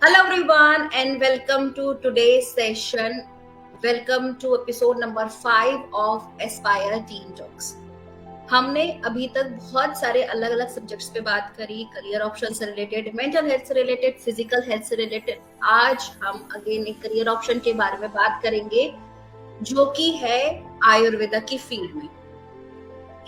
Hello everyone and welcome to today's session. Welcome to episode number 5 of Aspire Teen Talks. हमने अभी तक बहुत सारे अलग अलग सब्जेक्ट्स पे बात करी, करियर ऑप्शन से रिलेटेड, मेंटल हेल्थ से रिलेटेड, फिजिकल हेल्थ से रिलेटेड. आज हम अगेन एक करियर ऑप्शन के बारे में बात करेंगे जो कि है आयुर्वेदा की फील्ड में.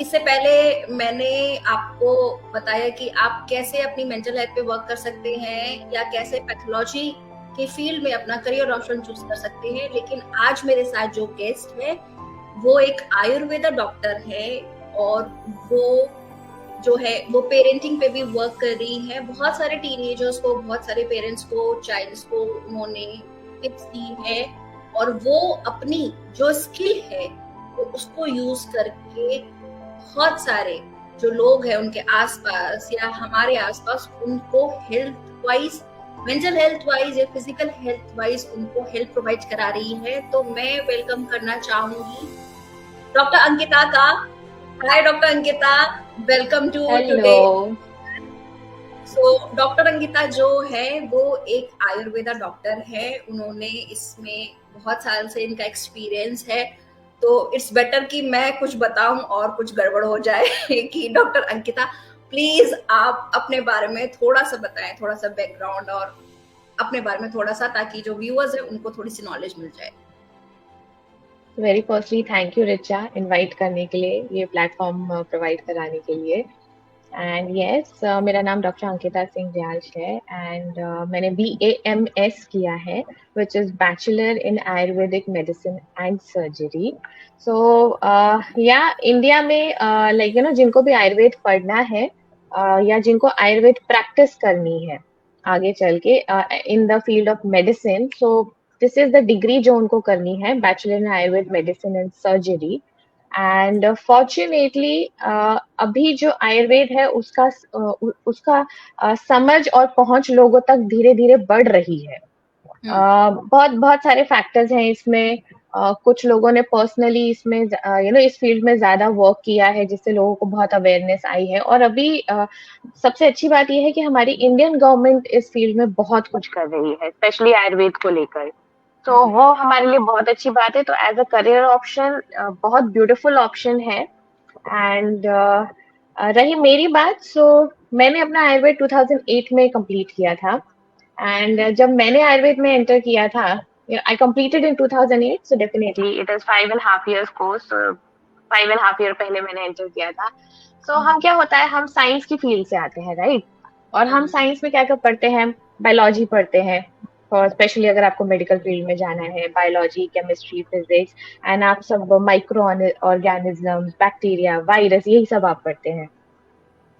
इससे पहले मैंने आपको बताया कि आप कैसे अपनी मेंटल हेल्थ पे वर्क कर सकते हैं या कैसे पैथोलॉजी के फील्ड में अपना करियर ऑप्शन चूज कर सकते हैं. लेकिन आज मेरे साथ जो गेस्ट है वो एक आयुर्वेदा डॉक्टर है और वो जो है वो पेरेंटिंग पे भी वर्क कर रही है. बहुत सारे टीनेजर्स को, बहुत सारे पेरेंट्स को, चाइल्ड्स को उन्होंने टिप्स दी है और वो अपनी जो स्किल है वो उसको यूज करके बहुत सारे जो लोग हैं उनके आसपास या हमारे आसपास उनको health wise, mental health wise या फिजिकल हेल्थ वाइज उनको हेल्प प्रोवाइड करा रही है. तो मैं वेलकम करना चाहूंगी डॉक्टर अंकिता का. Hi doctor Ankita, welcome to today. So doctor Ankita जो है वो एक आयुर्वेदा डॉक्टर है. उन्होंने इसमें बहुत साल से इनका एक्सपीरियंस है. तो इट्स बेटर कि मैं कुछ बताऊं और कुछ गड़बड़ हो जाए कि डॉक्टर अंकिता प्लीज आप अपने बारे में थोड़ा सा बताएं, थोड़ा सा बैकग्राउंड और अपने बारे में थोड़ा सा, ताकि जो व्यूअर्स है उनको थोड़ी सी नॉलेज मिल जाए. Very firstly thank you Richa invite करने के लिए, ये प्लेटफॉर्म प्रोवाइड कराने के लिए. एंड यस, मेरा नाम डॉक्टर अंकिता सिंह रियाज है एंड मैंने BAMS किया है which is bachelor in Ayurvedic medicine and surgery. So या इंडिया में लाइक जिनको भी आयुर्वेद पढ़ना है या जिनको आयुर्वेद प्रैक्टिस करनी है आगे चल के in the field of medicine, so this is the degree जो उनको करनी है, bachelor in Ayurveda medicine and surgery. And fortunately अभी जो आयुर्वेद है उसका समझ और पहुंच लोगों तक धीरे धीरे बढ़ रही है. बहुत बहुत सारे फैक्टर्स हैं इसमें. कुछ लोगों ने पर्सनली इसमें इस फील्ड में ज्यादा वर्क किया है जिससे लोगों को बहुत अवेयरनेस आई है. और अभी सबसे अच्छी बात यह है कि हमारी इंडियन गवर्नमेंट इस फील्ड में बहुत कुछ कर रही है, स्पेशली आयुर्वेद को लेकर. तो वो हमारे लिए बहुत अच्छी बात है. तो एज अ करियर ऑप्शन बहुत ब्यूटीफुल ऑप्शन है. एंड रही मेरी बात, सो मैंने अपना आयुर्वेद 2008 में कंप्लीट किया था. एंड जब मैंने आयुर्वेद में एंटर किया था, I completed in 2008, so definitely it is 5.5 years course. 5.5 year पहले मैंने एंटर किया था. सो हम क्या होता है, हम साइंस की फील्ड से आते हैं, राइट? और हम साइंस में क्या क्या पढ़ते हैं, बायोलॉजी पढ़ते हैं. और स्पेशली अगर आपको मेडिकल फील्ड में जाना है, बायोलॉजी, केमिस्ट्री, फिजिक्स, एंड आप सब माइक्रो ऑर्गेनिज्म, बैक्टीरिया, वायरस, यही सब आप पढ़ते हैं.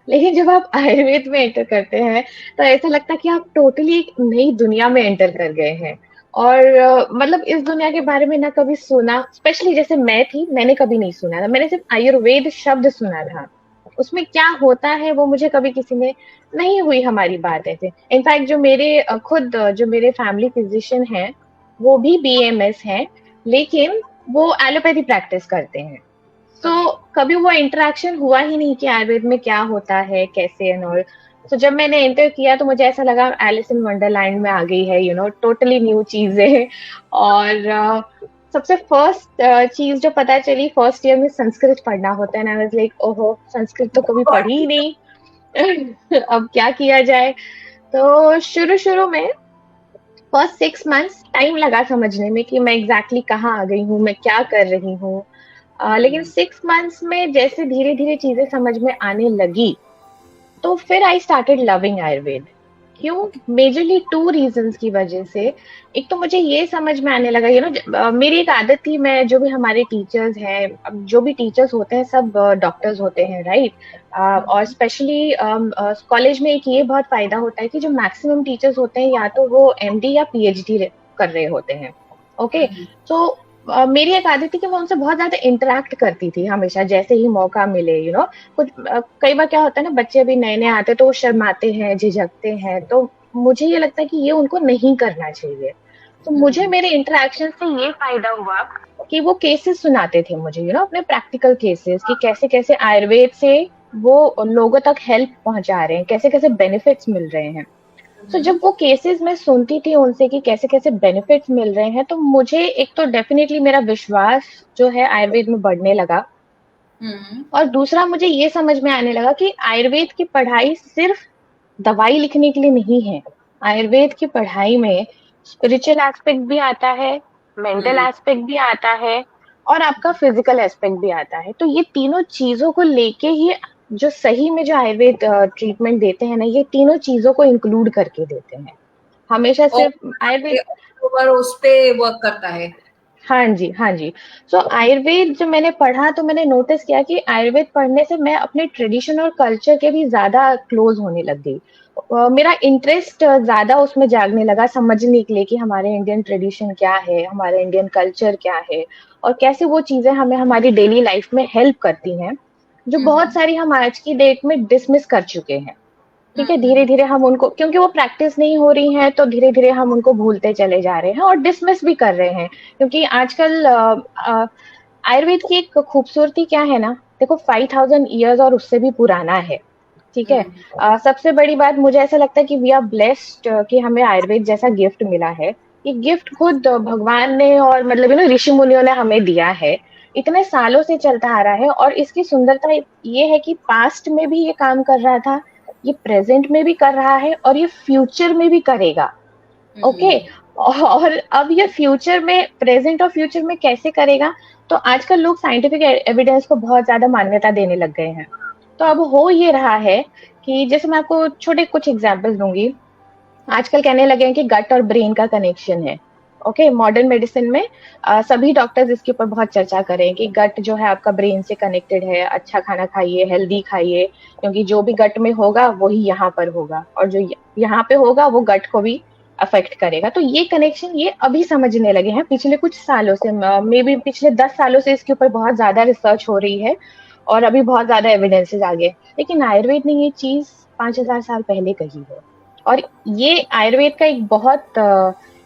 लेकिन जब आप आयुर्वेद में एंटर करते हैं तो ऐसा लगता है कि आप टोटली एक नई दुनिया में एंटर कर गए हैं. और मतलब इस दुनिया के बारे में ना कभी सुना, स्पेशली जैसे मैं थी, मैंने कभी नहीं सुना था. मैंने सिर्फ आयुर्वेद शब्द सुना था, उसमें क्या होता है वो मुझे कभी किसी ने नहीं हुई हमारी बात ऐसे. इनफैक्ट जो मेरे खुद जो मेरे फैमिली फिजिशियन हैं वो भी BAMS हैं, लेकिन वो एलोपैथी प्रैक्टिस करते हैं. तो कभी वो इंटरेक्शन हुआ ही नहीं कि आयुर्वेद में क्या होता है, कैसे एंड ऑल. तो जब मैंने एंटर किया तो मुझे ऐसा लगा एलिस इन वंडरलैंड में आ गई है, टोटली न्यू चीजें. और सबसे फर्स्ट चीज जो पता चली, फर्स्ट ईयर में संस्कृत पढ़ना होता है ना. आई वाज लाइक, ओहो, संस्कृत तो कभी पढ़ी ही नहीं. अब क्या किया जाए. तो शुरू शुरू में फर्स्ट 6 months टाइम लगा समझने में कि मैं एग्जैक्टली कहाँ आ गई हूँ, मैं क्या कर रही हूँ. लेकिन 6 months में जैसे धीरे धीरे चीजें समझ में आने लगी तो फिर आई स्टार्टेड लविंग आयुर्वेद. क्यों? मेजरली 2 reasons की वजह से. एक तो मुझे ये समझ में आने लगा, मेरी एक आदत थी, मैं जो भी हमारे टीचर्स हैं, अब जो भी टीचर्स होते हैं सब डॉक्टर्स होते हैं, राइट? और स्पेशली कॉलेज में एक ये बहुत फायदा होता है कि जो मैक्सिमम टीचर्स होते हैं या तो वो MD या PhD कर रहे होते हैं. ओके, तो मेरी एक आदत थी कि मैं उनसे बहुत ज्यादा इंटरेक्ट करती थी हमेशा, जैसे ही मौका मिले. कुछ कई बार क्या होता है ना, बच्चे अभी नए नए आते तो वो शर्माते हैं, झिझकते हैं. तो मुझे ये लगता है कि ये उनको नहीं करना चाहिए. तो मुझे मेरे इंटरेक्शन से ये फायदा हुआ कि वो केसेस सुनाते थे मुझे, अपने प्रैक्टिकल केसेस, कि कैसे कैसे आयुर्वेद से वो लोगों तक हेल्प पहुंचा रहे हैं, कैसे कैसे बेनिफिट्स मिल रहे हैं. सो जब वो केसेस मैं सुनती थी उनसे कि कैसे कैसे बेनिफिट्स मिल रहे हैं, तो मुझे एक तो डेफिनेटली मेरा विश्वास जो है आयुर्वेद में बढ़ने लगा। हम्म। और दूसरा मुझे ये समझ में आने लगा कि आयुर्वेद की पढ़ाई सिर्फ दवाई लिखने के लिए नहीं है। आयुर्वेद की पढ़ाई में स्पिरिचुअल एस्पेक्ट भी आता है, मेंटल हम्म। एस्पेक्ट भी आता है, और आपका फिजिकल एस्पेक्ट भी आता है। तो ये तीनों चीजों को लेके ही जो सही में जो आयुर्वेद ट्रीटमेंट देते हैं ना, ये तीनों चीजों को इंक्लूड करके देते हैं। हमेशा सिर्फ आयुर्वेद। और उस पे वर्क करता है। हाँ जी, हाँ जी। सो आयुर्वेद जब मैंने पढ़ा तो मैंने नोटिस किया कि आयुर्वेद पढ़ने से मैं अपने ट्रेडिशन और कल्चर के भी ज़्यादा क्लोज होने लग गई। मेरा इंटरेस्ट ज़्यादा उसमें जागने लगा, समझने के लिए कि हमारे इंडियन ट्रेडिशन क्या है, हमारा इंडियन कल्चर क्या है, और कैसे वो चीज़ें हमें हमारी डेली लाइफ में हेल्प करती हैं, जो बहुत हम्म। सारी हम आज की डेट में डिसमिस कर चुके हैं। ठीक है, धीरे हम्म। धीरे हम उनको, क्योंकि वो प्रैक्टिस नहीं हो रही है, तो धीरे धीरे हम उनको भूलते चले जा रहे हैं और डिसमिस भी कर रहे हैं। क्योंकि आजकल आयुर्वेद की एक खूबसूरती क्या है ना, देखो 5000 ईयर्स और उससे भी पुराना है। ठीक है। हम्म। सबसे बड़ी बात मुझे ऐसा लगता है कि वी आर ब्लेस्ड कि हमें आयुर्वेद जैसा गिफ्ट मिला है। ये गिफ्ट खुद भगवान ने और मतलब ऋषि मुनियों ने हमें दिया है। इतने सालों से चलता आ रहा है, और इसकी सुंदरता ये है कि पास्ट में भी ये काम कर रहा था, ये प्रेजेंट में भी कर रहा है, और ये फ्यूचर में भी करेगा। ओके। हम्म। और अब ये फ्यूचर में, प्रेजेंट और फ्यूचर में कैसे करेगा, तो आजकल लोग साइंटिफिक एविडेंस को बहुत ज्यादा मान्यता देने लग गए हैं। तो अब हो ये रहा है कि जैसे मैं आपको छोटे कुछ एग्जांपल्स दूंगी। आजकल कहने लगे हैं कि गट और ब्रेन का कनेक्शन है। ओके, मॉडर्न मेडिसिन में सभी डॉक्टर्स इसके ऊपर बहुत चर्चा करें कि गट जो है आपका ब्रेन से कनेक्टेड है, अच्छा खाना खाइए, हेल्दी खाइए, क्योंकि जो भी गट में होगा वही यहाँ पर होगा, और जो यहाँ पे होगा वो गट को भी अफेक्ट करेगा। तो ये कनेक्शन ये अभी समझने लगे हैं, पिछले कुछ सालों से, मे बी पिछले 10 सालों से इसके ऊपर बहुत ज्यादा रिसर्च हो रही है, और अभी बहुत ज्यादा एविडेंसेस आ गए। लेकिन आयुर्वेद ने ये चीज 5000 साल पहले कही है। और ये आयुर्वेद का एक बहुत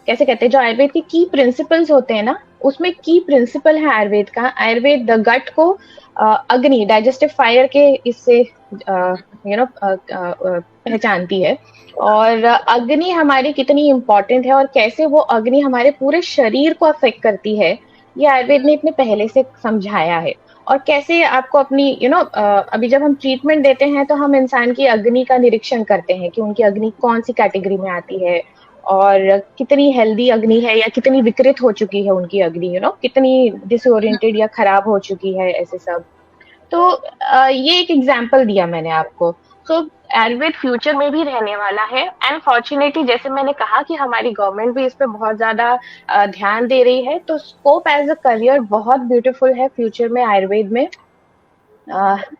कैसे कहते हैं, जो आयुर्वेद के की प्रिंसिपल्स होते हैं ना, उसमें की प्रिंसिपल है आयुर्वेद का। आयुर्वेद द गट को अग्नि, डाइजेस्टिव फायर के इससे पहचानती है। और अग्नि हमारी कितनी इम्पोर्टेंट है, और कैसे वो अग्नि हमारे पूरे शरीर को अफेक्ट करती है, ये आयुर्वेद ने इतने पहले से समझाया है। और कैसे आपको अपनी अभी जब हम ट्रीटमेंट देते हैं तो हम इंसान की अग्नि का निरीक्षण करते हैं कि उनकी अग्नि कौन सी कैटेगरी में आती है, और कितनी हेल्दी अग्नि है या कितनी विकृत हो चुकी है उनकी अग्नि, कितनी डिसोरिएंटेड या खराब हो चुकी है, ऐसे सब। तो ये एक एग्जाम्पल दिया मैंने आपको। सो आयुर्वेद फ्यूचर में भी रहने वाला है, एंड फॉर्चुनेटली जैसे मैंने कहा कि हमारी गवर्नमेंट भी इस पे बहुत ज्यादा ध्यान दे रही है, तो स्कोप एज अ करियर बहुत ब्यूटीफुल है फ्यूचर में आयुर्वेद में।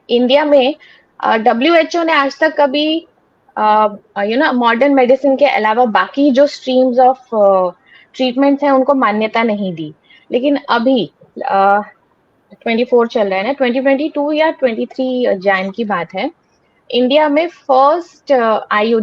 इंडिया में WHO ने आज तक कभी मॉडर्न मेडिसिन के अलावा बाकी जो स्ट्रीम्स ऑफ ट्रीटमेंट्स हैं उनको मान्यता नहीं दी। लेकिन अभी 24 चल रहा है ना, 2022 या 23 जैन की बात है, इंडिया में फर्स्ट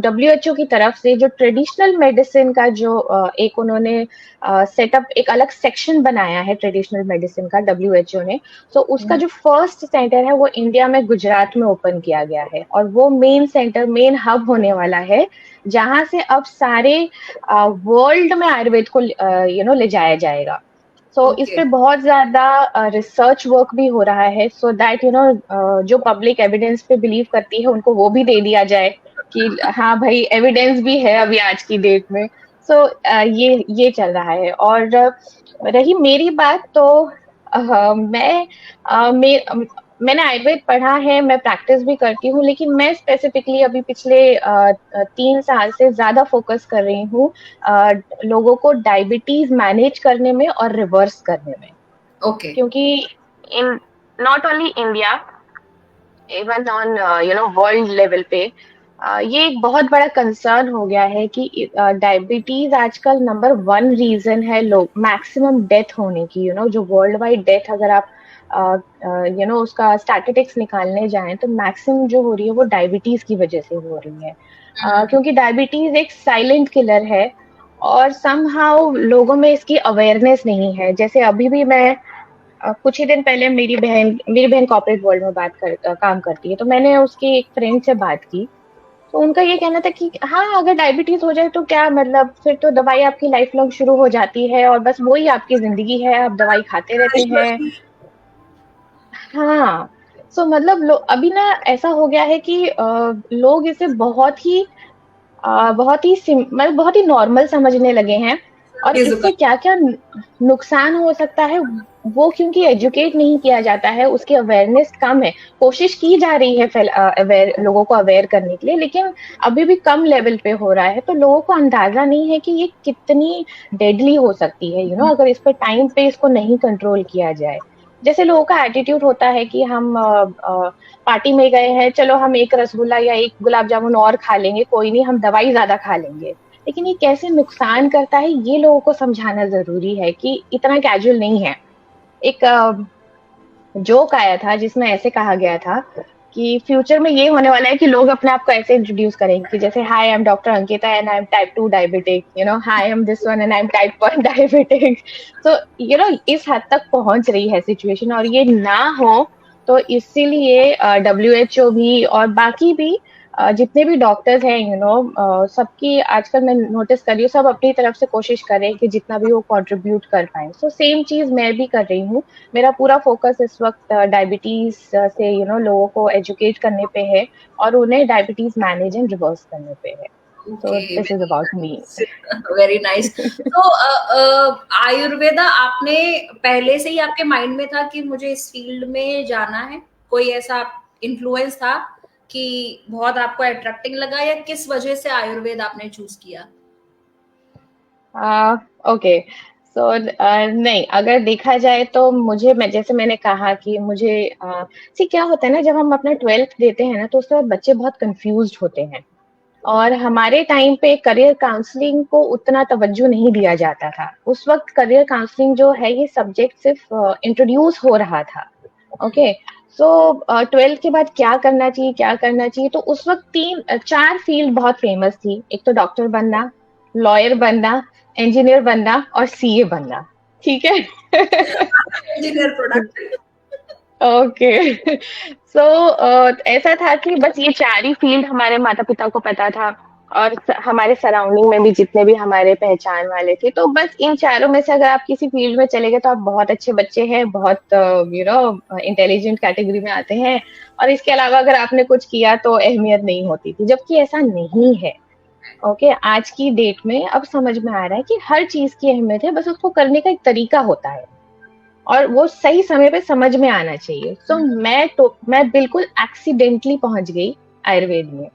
WHO की तरफ से जो ट्रेडिशनल मेडिसिन का जो एक उन्होंने सेटअप, एक अलग सेक्शन बनाया है ट्रेडिशनल मेडिसिन का WHO ने। तो उसका जो फर्स्ट सेंटर है वो इंडिया में गुजरात में ओपन किया गया है, और वो मेन सेंटर, मेन हब होने वाला है, जहां से अब सारे वर्ल्ड में आयुर्वेद को ले जाया जाएगा। सो इस ओके। पे बहुत ज्यादा रिसर्च वर्क भी हो रहा है, सो दैट जो पब्लिक एविडेंस पे बिलीव करती है उनको वो भी दे दिया जाए कि हाँ भाई, एविडेंस भी है अभी आज की डेट में। सो ये चल रहा है। और रही मेरी बात, तो मैं मैंने आयुर्वेद पढ़ा है, मैं प्रैक्टिस भी करती हूँ, लेकिन मैं स्पेसिफिकली अभी पिछले 3 साल से ज्यादा फोकस कर रही हूँ लोगों को डायबिटीज मैनेज करने में और रिवर्स करने में। ओके। क्योंकि in not only India, even on world level पे ये एक बहुत बड़ा कंसर्न हो गया है कि डायबिटीज आजकल नंबर 1 रीजन है लोग मैक्सिमम डेथ होने की। जो वर्ल्ड वाइड डेथ, अगर आप उसका स्टैटिस्टिक्स निकालने जाएं, तो मैक्सिमम जो हो रही है वो डायबिटीज की वजह से हो रही है। क्योंकि डायबिटीज एक साइलेंट किलर है, और समहाउ लोगों में इसकी अवेयरनेस नहीं है। जैसे अभी भी मैं कुछ ही दिन पहले, मेरी बहन कॉर्पोरेट वर्ल्ड में काम करती है, तो मैंने उसकी एक फ्रेंड से बात की। तो उनका ये कहना था कि हाँ, अगर डायबिटीज हो जाए तो क्या मतलब, फिर तो दवाई आपकी लाइफ लॉन्ग शुरू हो जाती है और बस वही आपकी जिंदगी है, आप दवाई खाते रहते हैं। हाँ, सो मतलब अभी ना ऐसा हो गया है कि लोग इसे मतलब बहुत ही नॉर्मल समझने लगे हैं। और चीजों का। इससे क्या क्या नुकसान हो सकता है, वो क्योंकि एजुकेट नहीं किया जाता है, उसकी अवेयरनेस कम है। कोशिश की जा रही है अवेयर लोगों को अवेयर करने के लिए, लेकिन अभी भी कम लेवल पे हो रहा है, तो लोगों को अंदाजा नहीं है कि ये कितनी डेडली हो सकती है, अगर इस पर टाइम पे इसको नहीं कंट्रोल किया जाए। जैसे लोगों का एटीट्यूड होता है कि हम पार्टी में गए हैं, चलो हम एक रसगुल्ला या एक गुलाब जामुन और खा लेंगे, कोई नहीं, हम दवाई ज्यादा खा लेंगे। लेकिन ये कैसे नुकसान करता है, ये लोगों को समझाना जरूरी है कि इतना कैजुअल नहीं है। एक जोक आया था जिसमें ऐसे कहा गया था कि फ्यूचर में ये होने वाला है कि लोग अपने आप को ऐसे इंट्रोड्यूस करेंगे कि जैसे hi, I am doctor Ankita and I am type 2 diabetic, hi, I am this one and I am type 1 diabetic. तो इस हद तक पहुंच रही है सिचुएशन, और ये ना हो तो इसीलिए WHO भी और बाकी भी जितने भी डॉक्टर्स हैं, सबकी आजकल मैं नोटिस कर रही हूँ, सब अपनी तरफ से कोशिश कर रहे हैं कि जितना भी वो कंट्रीब्यूट कर पाए। सो सेम चीज मैं भी कर रही हूँ। मेरा पूरा फोकस इस वक्त डायबिटीज से लोगों को एजुकेट करने पे है, और उन्हें डायबिटीज मैनेज एंड रिवर्स करने पे है। So okay, this is about me. Very nice. तो आयुर्वेदा आपने पहले से ही आपके माइंड में था कि मुझे इस फील्ड में जाना है? कोई ऐसा इन्फ्लुएंस था कि बहुत आपको अट्रैक्टिंग लगा, या किस वजह से आयुर्वेद आपने चूज किया? ओके, सो नहीं, अगर देखा जाए तो मैं जैसे मैंने कहा कि मुझे सी क्या होता है ना, जब हम अपना 12th देते हैं ना, तो उसके बाद बच्चे बहुत कंफ्यूज होते हैं। और हमारे टाइम पे करियर काउंसलिंग को उतना तवज्जो नहीं दिया जाता था। उस वक्त करियर काउंसलिंग जो है, ये सब्जेक्ट सिर्फ इंट्रोड्यूस हो रहा था। ओके, सो 12th के बाद क्या करना चाहिए, क्या करना चाहिए, तो उस वक्त 4 फील्ड बहुत फेमस थी। एक तो डॉक्टर बनना, लॉयर बनना, इंजीनियर बनना और सीए बनना। ठीक है। Engineer product. ओके। सो ऐसा था कि बस ये 4 ही फील्ड हमारे माता पिता को पता था, और हमारे सराउंडिंग में भी जितने भी हमारे पहचान वाले थे, तो बस इन चारों में से अगर आप किसी फील्ड में चले गए तो आप बहुत अच्छे बच्चे हैं, बहुत इंटेलिजेंट कैटेगरी में आते हैं, और इसके अलावा अगर आपने कुछ किया तो अहमियत नहीं होती थी, जबकि ऐसा नहीं है। ओके, आज की डेट में अब समझ में आ रहा है कि हर चीज की अहमियत है, बस उसको करने का एक तरीका होता है, और वो सही समय पे समझ में आना चाहिए। तो मैं बिल्कुल एक्सीडेंटली पहुंच गई आयुर्वेद में।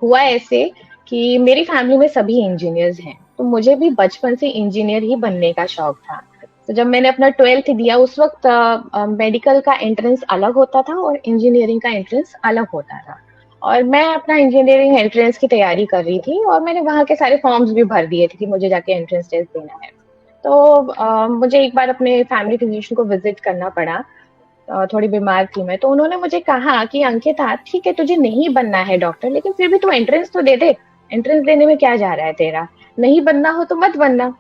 हुआ ऐसे कि मेरी फैमिली में सभी इंजीनियर्स हैं, तो मुझे भी बचपन से इंजीनियर ही बनने का शौक था। तो जब मैंने अपना 12th दिया, उस वक्त मेडिकल का एंट्रेंस अलग होता था और इंजीनियरिंग का एंट्रेंस अलग होता था। और मैं अपना इंजीनियरिंग एंट्रेंस की तैयारी कर रही थी, और मैंने वहाँ के सारे फॉर्म्स भी भर दिए थे कि मुझे जाके एंट्रेंस टेस्ट देना है। तो मुझे एक बार अपने फैमिली फिजिशियन को विजिट करना पड़ा। थोड़ी बीमार थी मैं, तो उन्होंने मुझे कहा कि अंकिता, ठीक है, तुझे नहीं बनना है डॉक्टर, लेकिन फिर भी तू एंट्रेंस तो दे दे। एंट्रेंस देने में क्या जा रहा है तेरा? नहीं बनना हो तो मत बनना।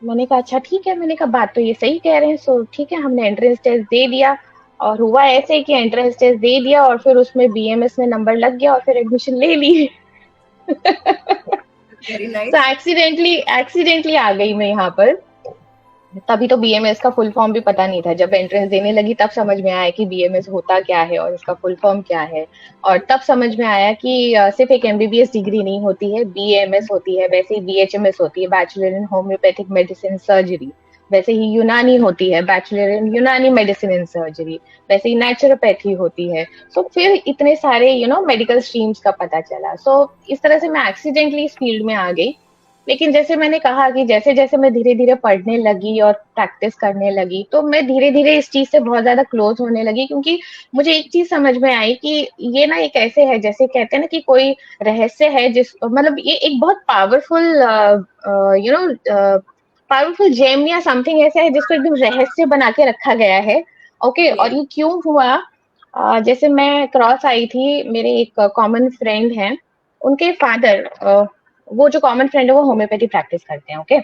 मैंने कहा अच्छा ठीक है, मैंने कहा बात तो ये सही कह रहे हैं। सो ठीक है, हमने एंट्रेंस टेस्ट दे दिया। और हुआ ऐसे कि एंट्रेंस टेस्ट दे दिया और फिर उसमें बीएमएस में नंबर लग गया और फिर एडमिशन ले ली। वेरी तो नाइस। एक्सीडेंटली एक्सीडेंटली आ गई मैं यहाँ पर। तभी तो बीएमएस का फुल फॉर्म भी पता नहीं था। जब एंट्रेंस देने लगी तब समझ में आया कि बीएमएस होता क्या है और इसका फुल फॉर्म क्या है। और तब समझ में आया कि सिर्फ एक एमबीबीएस डिग्री नहीं होती है, बीएमएस होती है, वैसे ही बीएचएमएस होती है, bachelor in homeopathic medicine surgery. वैसे ही यूनानी होती है, बैचलर इन यूनानी मेडिसिन इन सर्जरी। वैसे ही नेचुरोपैथी होती है। सो फिर इतने सारे मेडिकल स्ट्रीम्स का पता चला। सो इस तरह से मैं एक्सीडेंटली इस फील्ड में आ गई। लेकिन जैसे मैंने कहा कि जैसे जैसे मैं धीरे धीरे पढ़ने लगी और प्रैक्टिस करने लगी, तो मैं धीरे धीरे इस चीज से बहुत ज्यादा क्लोज होने लगी, क्योंकि मुझे एक चीज समझ में आई कि ये ना एक ऐसे है, जैसे कहते हैं ना कि कोई रहस्य है, जिस मतलब ये एक बहुत पावरफुल पावरफुल जेम या समथिंग ऐसा है जिसको एकदम रहस्य बना के रखा गया है। ओके, और ये क्यों हुआ? जैसे मैं क्रॉस आई थी, मेरे एक कॉमन फ्रेंड हैं, उनके फादर, वो जो कॉमन फ्रेंड है वो होम्योपैथी प्रैक्टिस करते हैं। ओके,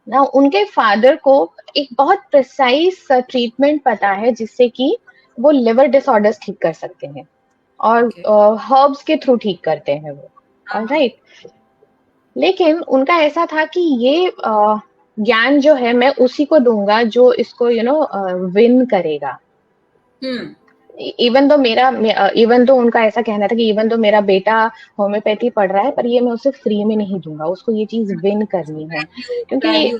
ना उनके फादर को एक बहुत प्रिसाइज ट्रीटमेंट पता है जिससे कि वो लिवर डिसऑर्डर्स ठीक कर सकते हैं। और ओके। हर्ब्स के थ्रू ठीक करते हैं वो। हाँ हाँ। ऑलराइट। लेकिन उनका ऐसा था कि ये ज्ञान जो है मैं उसी को दूंगा जो इसको विन करेगा। हम्म। इवन तो उनका ऐसा कहना था कि इवन तो मेरा बेटा होम्योपैथी पढ़ रहा है, पर ये मैं उसे फ्री में नहीं दूंगा, उसको ये चीज विन करनी है। वैल्यू क्योंकि वैल्यू।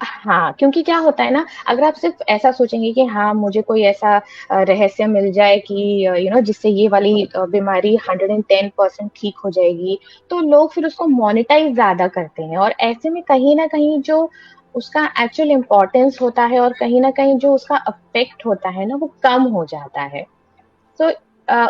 हाँ, क्योंकि क्या होता है ना, अगर आप सिर्फ ऐसा सोचेंगे कि हाँ मुझे कोई ऐसा रहस्य मिल जाए कि जिससे ये वाली बीमारी 110% ठीक हो जाएगी, तो लोग फिर उसको मोनेटाइज ज्यादा करते हैं, और ऐसे में कहीं ना कहीं जो उसका एक्चुअल इम्पोर्टेंस होता है और कहीं ना कहीं जो उसका अफेक्ट होता है ना, वो कम हो जाता है। तो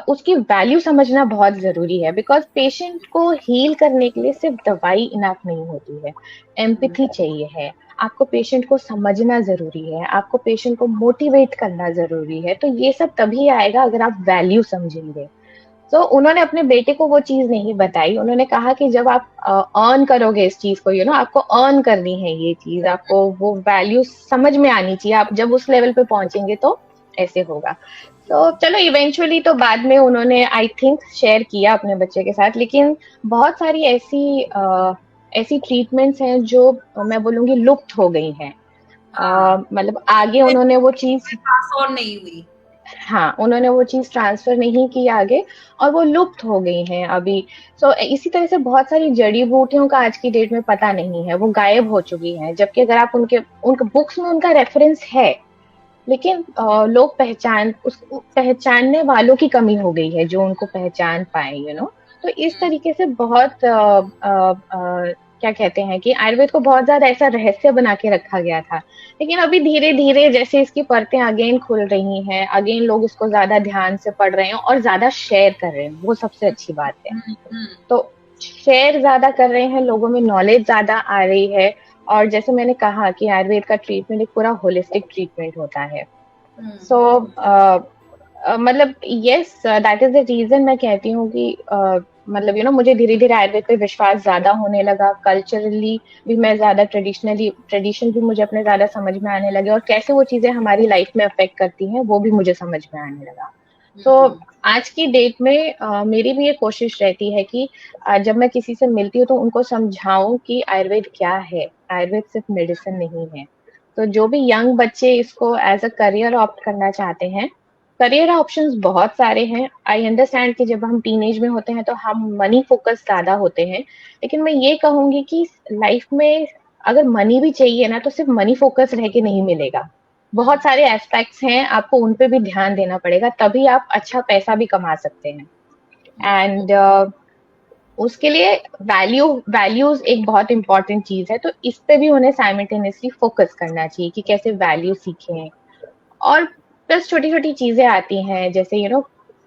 उसकी वैल्यू समझना बहुत जरूरी है, बिकॉज पेशेंट को हील करने के लिए सिर्फ दवाई इनफ नहीं होती है, एम्पैथी चाहिए है। आपको पेशेंट को समझना जरूरी है, आपको पेशेंट को मोटिवेट करना जरूरी है, तो ये सब तभी आएगा अगर आप वैल्यू समझेंगे। तो उन्होंने अपने बेटे को वो चीज नहीं बताई, उन्होंने कहा कि जब आप अर्न करोगे इस चीज को, आपको अर्न करनी है ये चीज, आपको वो वैल्यू समझ में आनी चाहिए, आप जब उस लेवल पे पहुंचेंगे तो ऐसे होगा। तो चलो इवेंचुअली तो बाद में उन्होंने आई थिंक शेयर किया अपने बच्चे के साथ, लेकिन बहुत सारी ऐसी ट्रीटमेंट्स हैं जो मैं बोलूंगी लुप्त हो गई हैं। हाँ, मतलब आगे उन्होंने वो चीज, पास ऑन नहीं हुई। हाँ उन्होंने वो चीज ट्रांसफर नहीं की आगे, और वो लुप्त हो गई हैं अभी। सो इसी तरह से बहुत सारी जड़ी बूटियों का आज की डेट में पता नहीं है, वो गायब हो चुकी हैं, जबकि अगर आप उनके बुक्स में उनका रेफरेंस है, लेकिन लोग पहचानने वालों की कमी हो गई है जो उनको पहचान पाए, तो इस तरीके से बहुत क्या कहते हैं कि आयुर्वेद को बहुत ज्यादा ऐसा रहस्य बना के रखा गया था। लेकिन अभी धीरे धीरे जैसे इसकी परतें अगेन खुल रही हैं, अगेन लोग इसको ज्यादा ध्यान से पढ़ रहे हैं और ज्यादा शेयर कर रहे हैं, वो सबसे अच्छी बात है। हम्म। तो शेयर ज्यादा कर रहे हैं, लोगों में नॉलेज ज्यादा आ रही है। और जैसे मैंने कहा कि आयुर्वेद का ट्रीटमेंट एक पूरा होलिस्टिक ट्रीटमेंट होता है। सो मतलब yes, that is the reason मैं कहती हूँ कि मतलब मुझे धीरे धीरे आयुर्वेद पे विश्वास ज्यादा होने लगा, कल्चरली भी मैं ज्यादा ट्रेडिशन भी मुझे अपने ज्यादा समझ में आने लगे, और कैसे वो चीजें हमारी लाइफ में अफेक्ट करती हैं वो भी मुझे समझ में आने लगा। तो आज की डेट में मेरी भी ये कोशिश रहती है कि जब मैं किसी से मिलती हूँ तो उनको समझाऊं कि आयुर्वेद क्या है, आयुर्वेद सिर्फ मेडिसिन नहीं है। तो जो भी यंग बच्चे इसको एज अ करियर ऑप्ट करना चाहते हैं, करियर ऑप्शंस बहुत सारे हैं। आई अंडरस्टैंड कि जब हम टीनेज में होते हैं तो हम मनी फोकस ज्यादा होते हैं, लेकिन मैं ये कहूंगी कि लाइफ में अगर मनी भी चाहिए ना, तो सिर्फ मनी फोकस रह के नहीं मिलेगा। बहुत सारे एस्पेक्ट्स हैं, आपको उन पे भी ध्यान देना पड़ेगा, तभी आप अच्छा पैसा भी कमा सकते हैं। एंड उसके लिए वैल्यूज एक बहुत इंपॉर्टेंट चीज है, तो इस पे भी उन्हें साइमल्टेनियसली फोकस करना चाहिए कि कैसे वैल्यू सीखें। और प्लस छोटी छोटी चीजें आती हैं, जैसे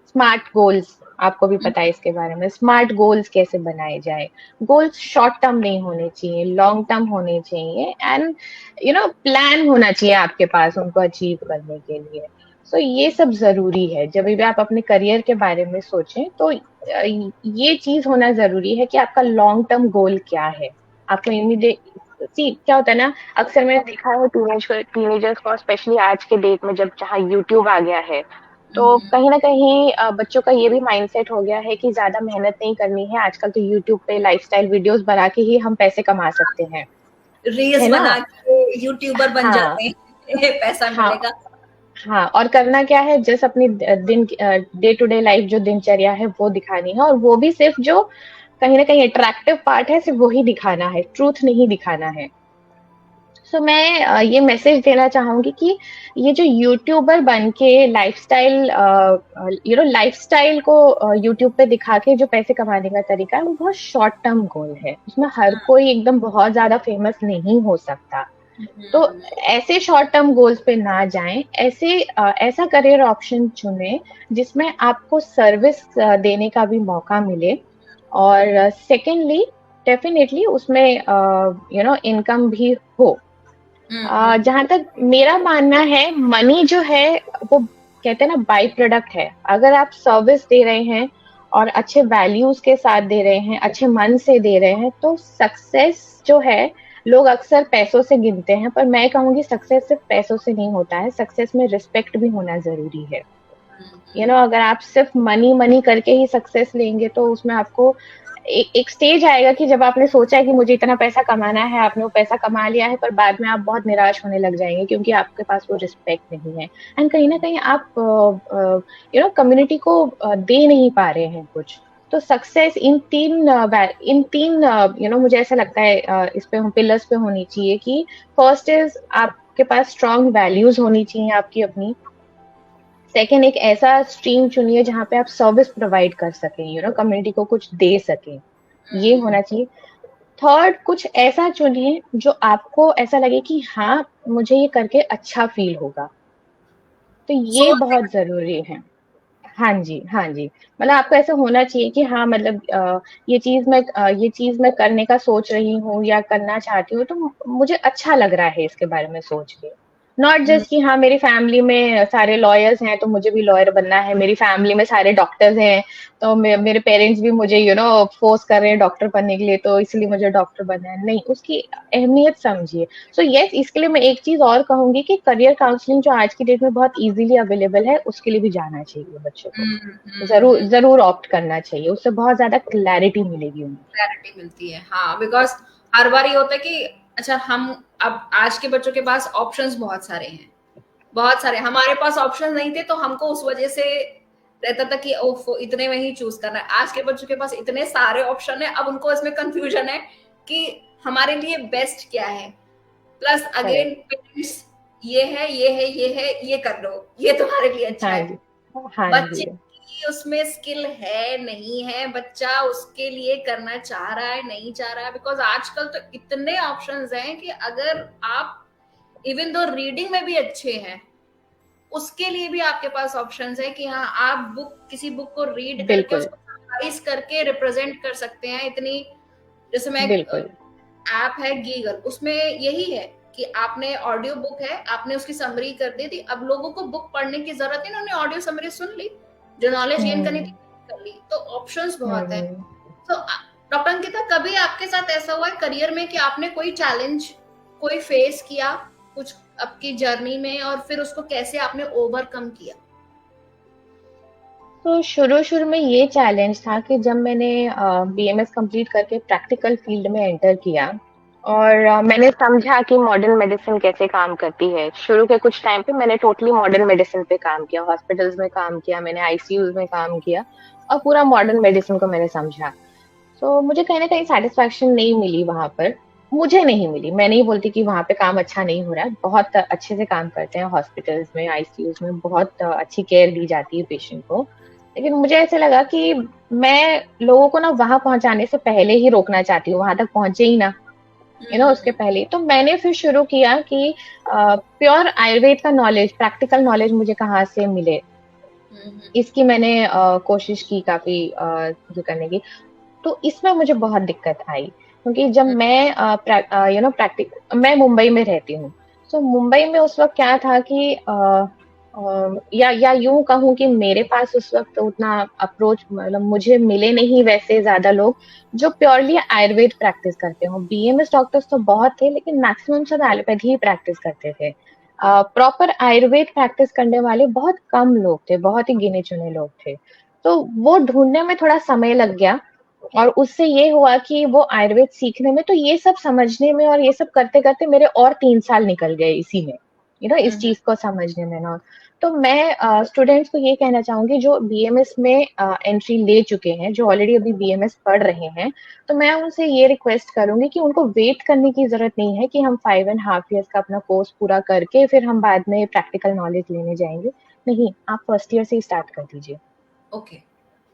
स्मार्ट गोल्स, आपको भी पता है इसके बारे में, स्मार्ट गोल्स कैसे बनाए जाए। गोल्स शॉर्ट टर्म नहीं होने चाहिए, लॉन्ग टर्म होने चाहिए, एंड प्लान होना चाहिए आपके पास उनको अचीव करने के लिए। सो ये सब जरूरी है, जब भी आप अपने करियर के बारे में सोचें तो ये चीज होना जरूरी है कि आपका लॉन्ग टर्म गोल क्या है। आपको इमीडिएट सी क्या होता है ना, अक्सर मैंने देखा है टीनेजर्स को, स्पेशली आज के डेट में जब जहाँ यूट्यूब आ गया है, तो कहीं ना कहीं बच्चों का ये भी माइंडसेट हो गया है कि ज्यादा मेहनत नहीं करनी है, आजकल तो यूट्यूब पे लाइफस्टाइल वीडियोस बना के ही हम पैसे कमा सकते हैं, रील्स है ना। बना के यूट्यूबर बन हाँ जाते हैं। पैसा हाँ मिलेगा। हाँ, और करना क्या है, जस्ट अपनी दिन डे टू डे लाइफ जो दिनचर्या है वो दिखानी है, और वो भी सिर्फ जो कहीं ना कहीं अट्रैक्टिव पार्ट है सिर्फ वही दिखाना है, ट्रूथ नहीं दिखाना है। सो मैं ये मैसेज देना चाहूंगी कि ये जो यूट्यूबर बन के लाइफस्टाइल को यूट्यूब पे दिखा के जो पैसे कमाने का तरीका है, वो बहुत शॉर्ट टर्म गोल है, उसमें हर कोई एकदम बहुत ज्यादा फेमस नहीं हो सकता। तो ऐसे शॉर्ट टर्म गोल्स पे ना जाएं, ऐसा करियर ऑप्शन चुनें जिसमें आपको सर्विस देने का भी मौका मिले, और सेकेंडली डेफिनेटली उसमें इनकम भी हो। जहां तक मेरा मानना है, मनी जो है वो कहते हैं ना बाई प्रोडक्ट है। अगर आप सर्विस दे रहे हैं और अच्छे वैल्यूज के साथ दे रहे हैं, अच्छे मन से दे रहे हैं, तो सक्सेस जो है लोग अक्सर पैसों से गिनते हैं, पर मैं कहूंगी सक्सेस सिर्फ पैसों से नहीं होता है, सक्सेस में रिस्पेक्ट भी होना जरूरी है। अगर आप सिर्फ मनी मनी करके ही सक्सेस लेंगे तो उसमें आपको एक स्टेज आएगा कि जब आपने सोचा है कि मुझे इतना पैसा कमाना है, आपने वो पैसा कमा लिया है, पर बाद में आप बहुत निराश होने लग जाएंगे क्योंकि आपके पास वो रिस्पेक्ट नहीं है। एंड कहीं ना कहीं आप कम्युनिटी को दे नहीं पा रहे हैं कुछ। तो सक्सेस इन तीन मुझे ऐसा लगता है इस पे पिलर्स पे होनी चाहिए कि फर्स्ट इज आपके पास स्ट्रांग वैल्यूज होनी चाहिए आपकी अपनी। सेकेंड, एक ऐसा स्ट्रीम चुनिए जहाँ पे आप सर्विस प्रोवाइड कर सकें, कम्युनिटी को कुछ दे सकें, ये होना चाहिए। थर्ड, कुछ ऐसा चुनिए जो आपको ऐसा लगे कि हाँ मुझे ये करके अच्छा फील होगा, तो ये सोल से बहुत जरूरी है। हाँ जी, हाँ जी। मतलब आपको ऐसा होना चाहिए कि हाँ मतलब ये चीज मैं करने का सोच रही हूँ या करना चाहती हूँ, तो मुझे अच्छा लग रहा है इसके बारे में सोच के। नॉट हम्म, जस्ट कि हाँ मेरी फैमिली में सारे लॉयर्स हैं तो मुझे भी लॉयर बनना है, मेरी फैमिली में सारे डॉक्टर्स हैं तो मेरे पेरेंट्स भी मुझे फोर्स कर रहे हैं डॉक्टर बनने के लिए, तो इसलिए मुझे डॉक्टर बनना है। नहीं, उसकी अहमियत समझिए। सो यस, इसके लिए मैं एक चीज और कहूंगी कि करियर काउंसलिंग जो आज की डेट में बहुत इजीली अवेलेबल है, उसके लिए भी जाना चाहिए बच्चों को। जरूर जरूर ऑप्ट करना चाहिए, उससे बहुत ज्यादा क्लैरिटी मिलेगी उन्हें। क्लैरिटी मिलती है, हाँ, बिकॉज हर बार ये होता है कि अच्छा, हम अब आज के बच्चों के पास ऑप्शंस बहुत सारे हैं, बहुत सारे। हमारे पास ऑप्शन नहीं थे तो हमको उस वजह से रहता था कि ओफ इतने में ही चूज करना है। आज के बच्चों के पास इतने सारे ऑप्शन है, अब उनको इसमें कंफ्यूजन है कि हमारे लिए बेस्ट क्या है। Plus again correct. पेरेंट्स, ये है ये है ये है, ये कर लो, ये तुम्हारे लिए अच्छा हाँ है। जी, हाँ बच्चे जी। की उसमें स्किल है नहीं है, बच्चा उसके लिए करना चाह रहा है नहीं चाह रहा है, बिकॉज आजकल तो इतने ऑप्शंस हैं कि अगर आप इवन दो रीडिंग में भी अच्छे हैं, उसके लिए भी आपके पास ऑप्शंस है कि हाँ आप किसी बुक को रीड करके बिल्कुल, उसको समराइज करके रिप्रेजेंट कर सकते हैं इतनी। जैसे मैं बिल्कुल, ऐप है गीगल, उसमें यही है कि आपने ऑडियो बुक है, आपने उसकी समरी कर दी थी, अब लोगों को बुक पढ़ने की जरूरत नहीं, उन्होंने ऑडियो समरी सुन ली, जो नॉलेज गेन करनी थी हम्म, कर ली। तो ऑप्शंस बहुत है। हम्म। तो डॉक्टर अंकिता, कभी आपके साथ ऐसा हुआ है करियर में कि आपने कोई चैलेंज कोई फेस किया कुछ आपकी जर्नी में, और फिर उसको कैसे आपने ओवरकम किया? तो शुरू शुरू में ये चैलेंज था कि जब मैंने बीएमएस कंप्लीट करके प्रैक्टिकल फील्ड में एंटर किया और मैंने समझा कि मॉडर्न मेडिसिन कैसे काम करती है। शुरू के कुछ टाइम पे मैंने टोटली मॉडर्न मेडिसिन पे काम किया, हॉस्पिटल्स में काम किया, मैंने आईसीयूज में काम किया और पूरा मॉडर्न मेडिसिन को मैंने समझा। तो मुझे कहीं ना कहीं सेटिस्फैक्शन नहीं मिली वहां पर। मुझे नहीं मिली, मैं नहीं बोलती कि वहां पे काम अच्छा नहीं हो रहा है, बहुत अच्छे से काम करते हैं हॉस्पिटल्स में, आईसीयूज में बहुत अच्छी केयर दी जाती है पेशेंट को। लेकिन मुझे ऐसे लगा कि मैं लोगों को ना वहां पहुंचाने से पहले ही रोकना चाहती हूँ, वहां तक पहुंचे ही ना, उसके पहले। तो मैंने फिर शुरू किया कि प्योर आयुर्वेद का नॉलेज, प्रैक्टिकल नॉलेज मुझे कहाँ से मिले, इसकी मैंने कोशिश की काफी ये करने की। तो इसमें मुझे बहुत दिक्कत आई क्योंकि जब मैं प्रैक्टिक मैं मुंबई में रहती हूँ। तो मुंबई में उस वक्त क्या था कि या यूं कहूँ कि मेरे पास उस वक्त उतना अप्रोच, मतलब मुझे मिले नहीं वैसे ज्यादा लोग जो प्योरली आयुर्वेद प्रैक्टिस करते हो। बीएमएस डॉक्टर्स तो बहुत थे लेकिन मैक्सिमम सब एलोपैथी ही प्रैक्टिस करते थे। प्रॉपर आयुर्वेद प्रैक्टिस करने वाले बहुत कम लोग थे, बहुत ही गिने चुने लोग थे। तो वो ढूंढने में थोड़ा समय लग गया और उससे ये हुआ कि वो आयुर्वेद सीखने में, तो ये सब समझने में और ये सब करते करते मेरे और 3 साल निकल गए इसी में, इस चीज को समझने में ना। तो मैं स्टूडेंट्स को ये कहना चाहूंगी जो बीएमएस में एंट्री ले चुके हैं, जो ऑलरेडी अभी बीएमएस पढ़ रहे हैं, तो मैं उनसे ये रिक्वेस्ट करूंगी कि उनको वेट करने की जरूरत नहीं है कि हम 5.5 years का अपना कोर्स पूरा करके फिर हम बाद में प्रैक्टिकल नॉलेज लेने जाएंगे। नहीं, आप फर्स्ट ईयर से ही स्टार्ट कर दीजिए। ओके।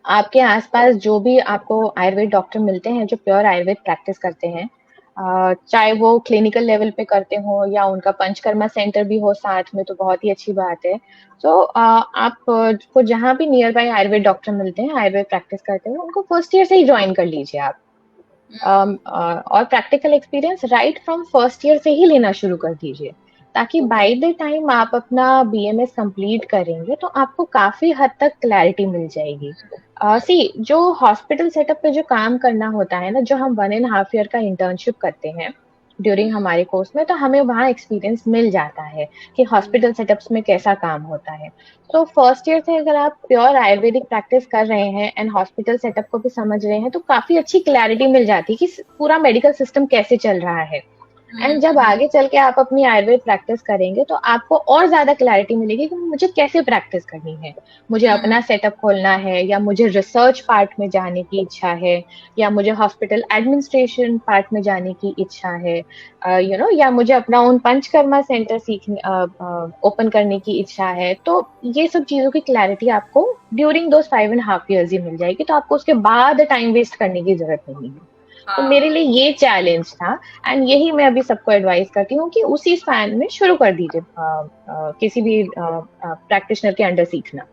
आपके आसपास जो भी आपको आयुर्वेद डॉक्टर मिलते हैं जो प्योर आयुर्वेद प्रैक्टिस करते हैं, चाहे वो क्लिनिकल लेवल पे करते हो या उनका पंचकर्मा सेंटर भी हो साथ में, तो बहुत ही अच्छी बात है। तो आप को जहाँ भी नियर बाय आयुर्वेद डॉक्टर मिलते हैं, आयुर्वेद प्रैक्टिस करते हैं, उनको फर्स्ट ईयर से ही ज्वाइन कर लीजिए आप। और practical experience right from first year से ही लेना शुरू कर दीजिए, ताकि ओके। बाय द टाइम आप अपना बीएमएस कंप्लीट करेंगे तो आपको काफी हद तक क्लैरिटी मिल जाएगी। सी, जो हॉस्पिटल सेटअप पे जो काम करना होता है ना, जो हम 1.5 year का इंटर्नशिप करते हैं, ड्यूरिंग हमारे कोर्स में, तो हमें वहाँ एक्सपीरियंस मिल जाता है कि हॉस्पिटल सेटअप्स में कैसा काम होता है। तो फर्स्ट ईयर से अगर आप प्योर आयुर्वेदिक प्रैक्टिस कर रहे हैं एंड हॉस्पिटल सेटअप को भी समझ रहे हैं, तो काफी अच्छी क्लैरिटी मिल जाती है कि पूरा मेडिकल सिस्टम कैसे चल रहा है। एंड जब आगे चल के आप अपनी आयुर्वेद प्रैक्टिस करेंगे तो आपको और ज्यादा क्लैरिटी मिलेगी कि मुझे कैसे प्रैक्टिस करनी है। मुझे अपना सेटअप खोलना है, या मुझे रिसर्च पार्ट में जाने की इच्छा है, या मुझे हॉस्पिटल एडमिनिस्ट्रेशन पार्ट में जाने की इच्छा है, या मुझे अपना ओन पंचकर्मा सेंटर सीखने ओपन करने की इच्छा है। तो ये सब चीजों की क्लैरिटी आपको ड्यूरिंग दोस 5.5 years ही मिल जाएगी, तो आपको उसके बाद टाइम वेस्ट करने की जरूरत नहीं है। तो मेरे लिए ये चैलेंज था, एंड यही मैं अभी सबको एडवाइस करती हूँ कि उसी स्पैन में शुरू कर दीजिए किसी भी प्रैक्टिशनर के अंडर सीखना।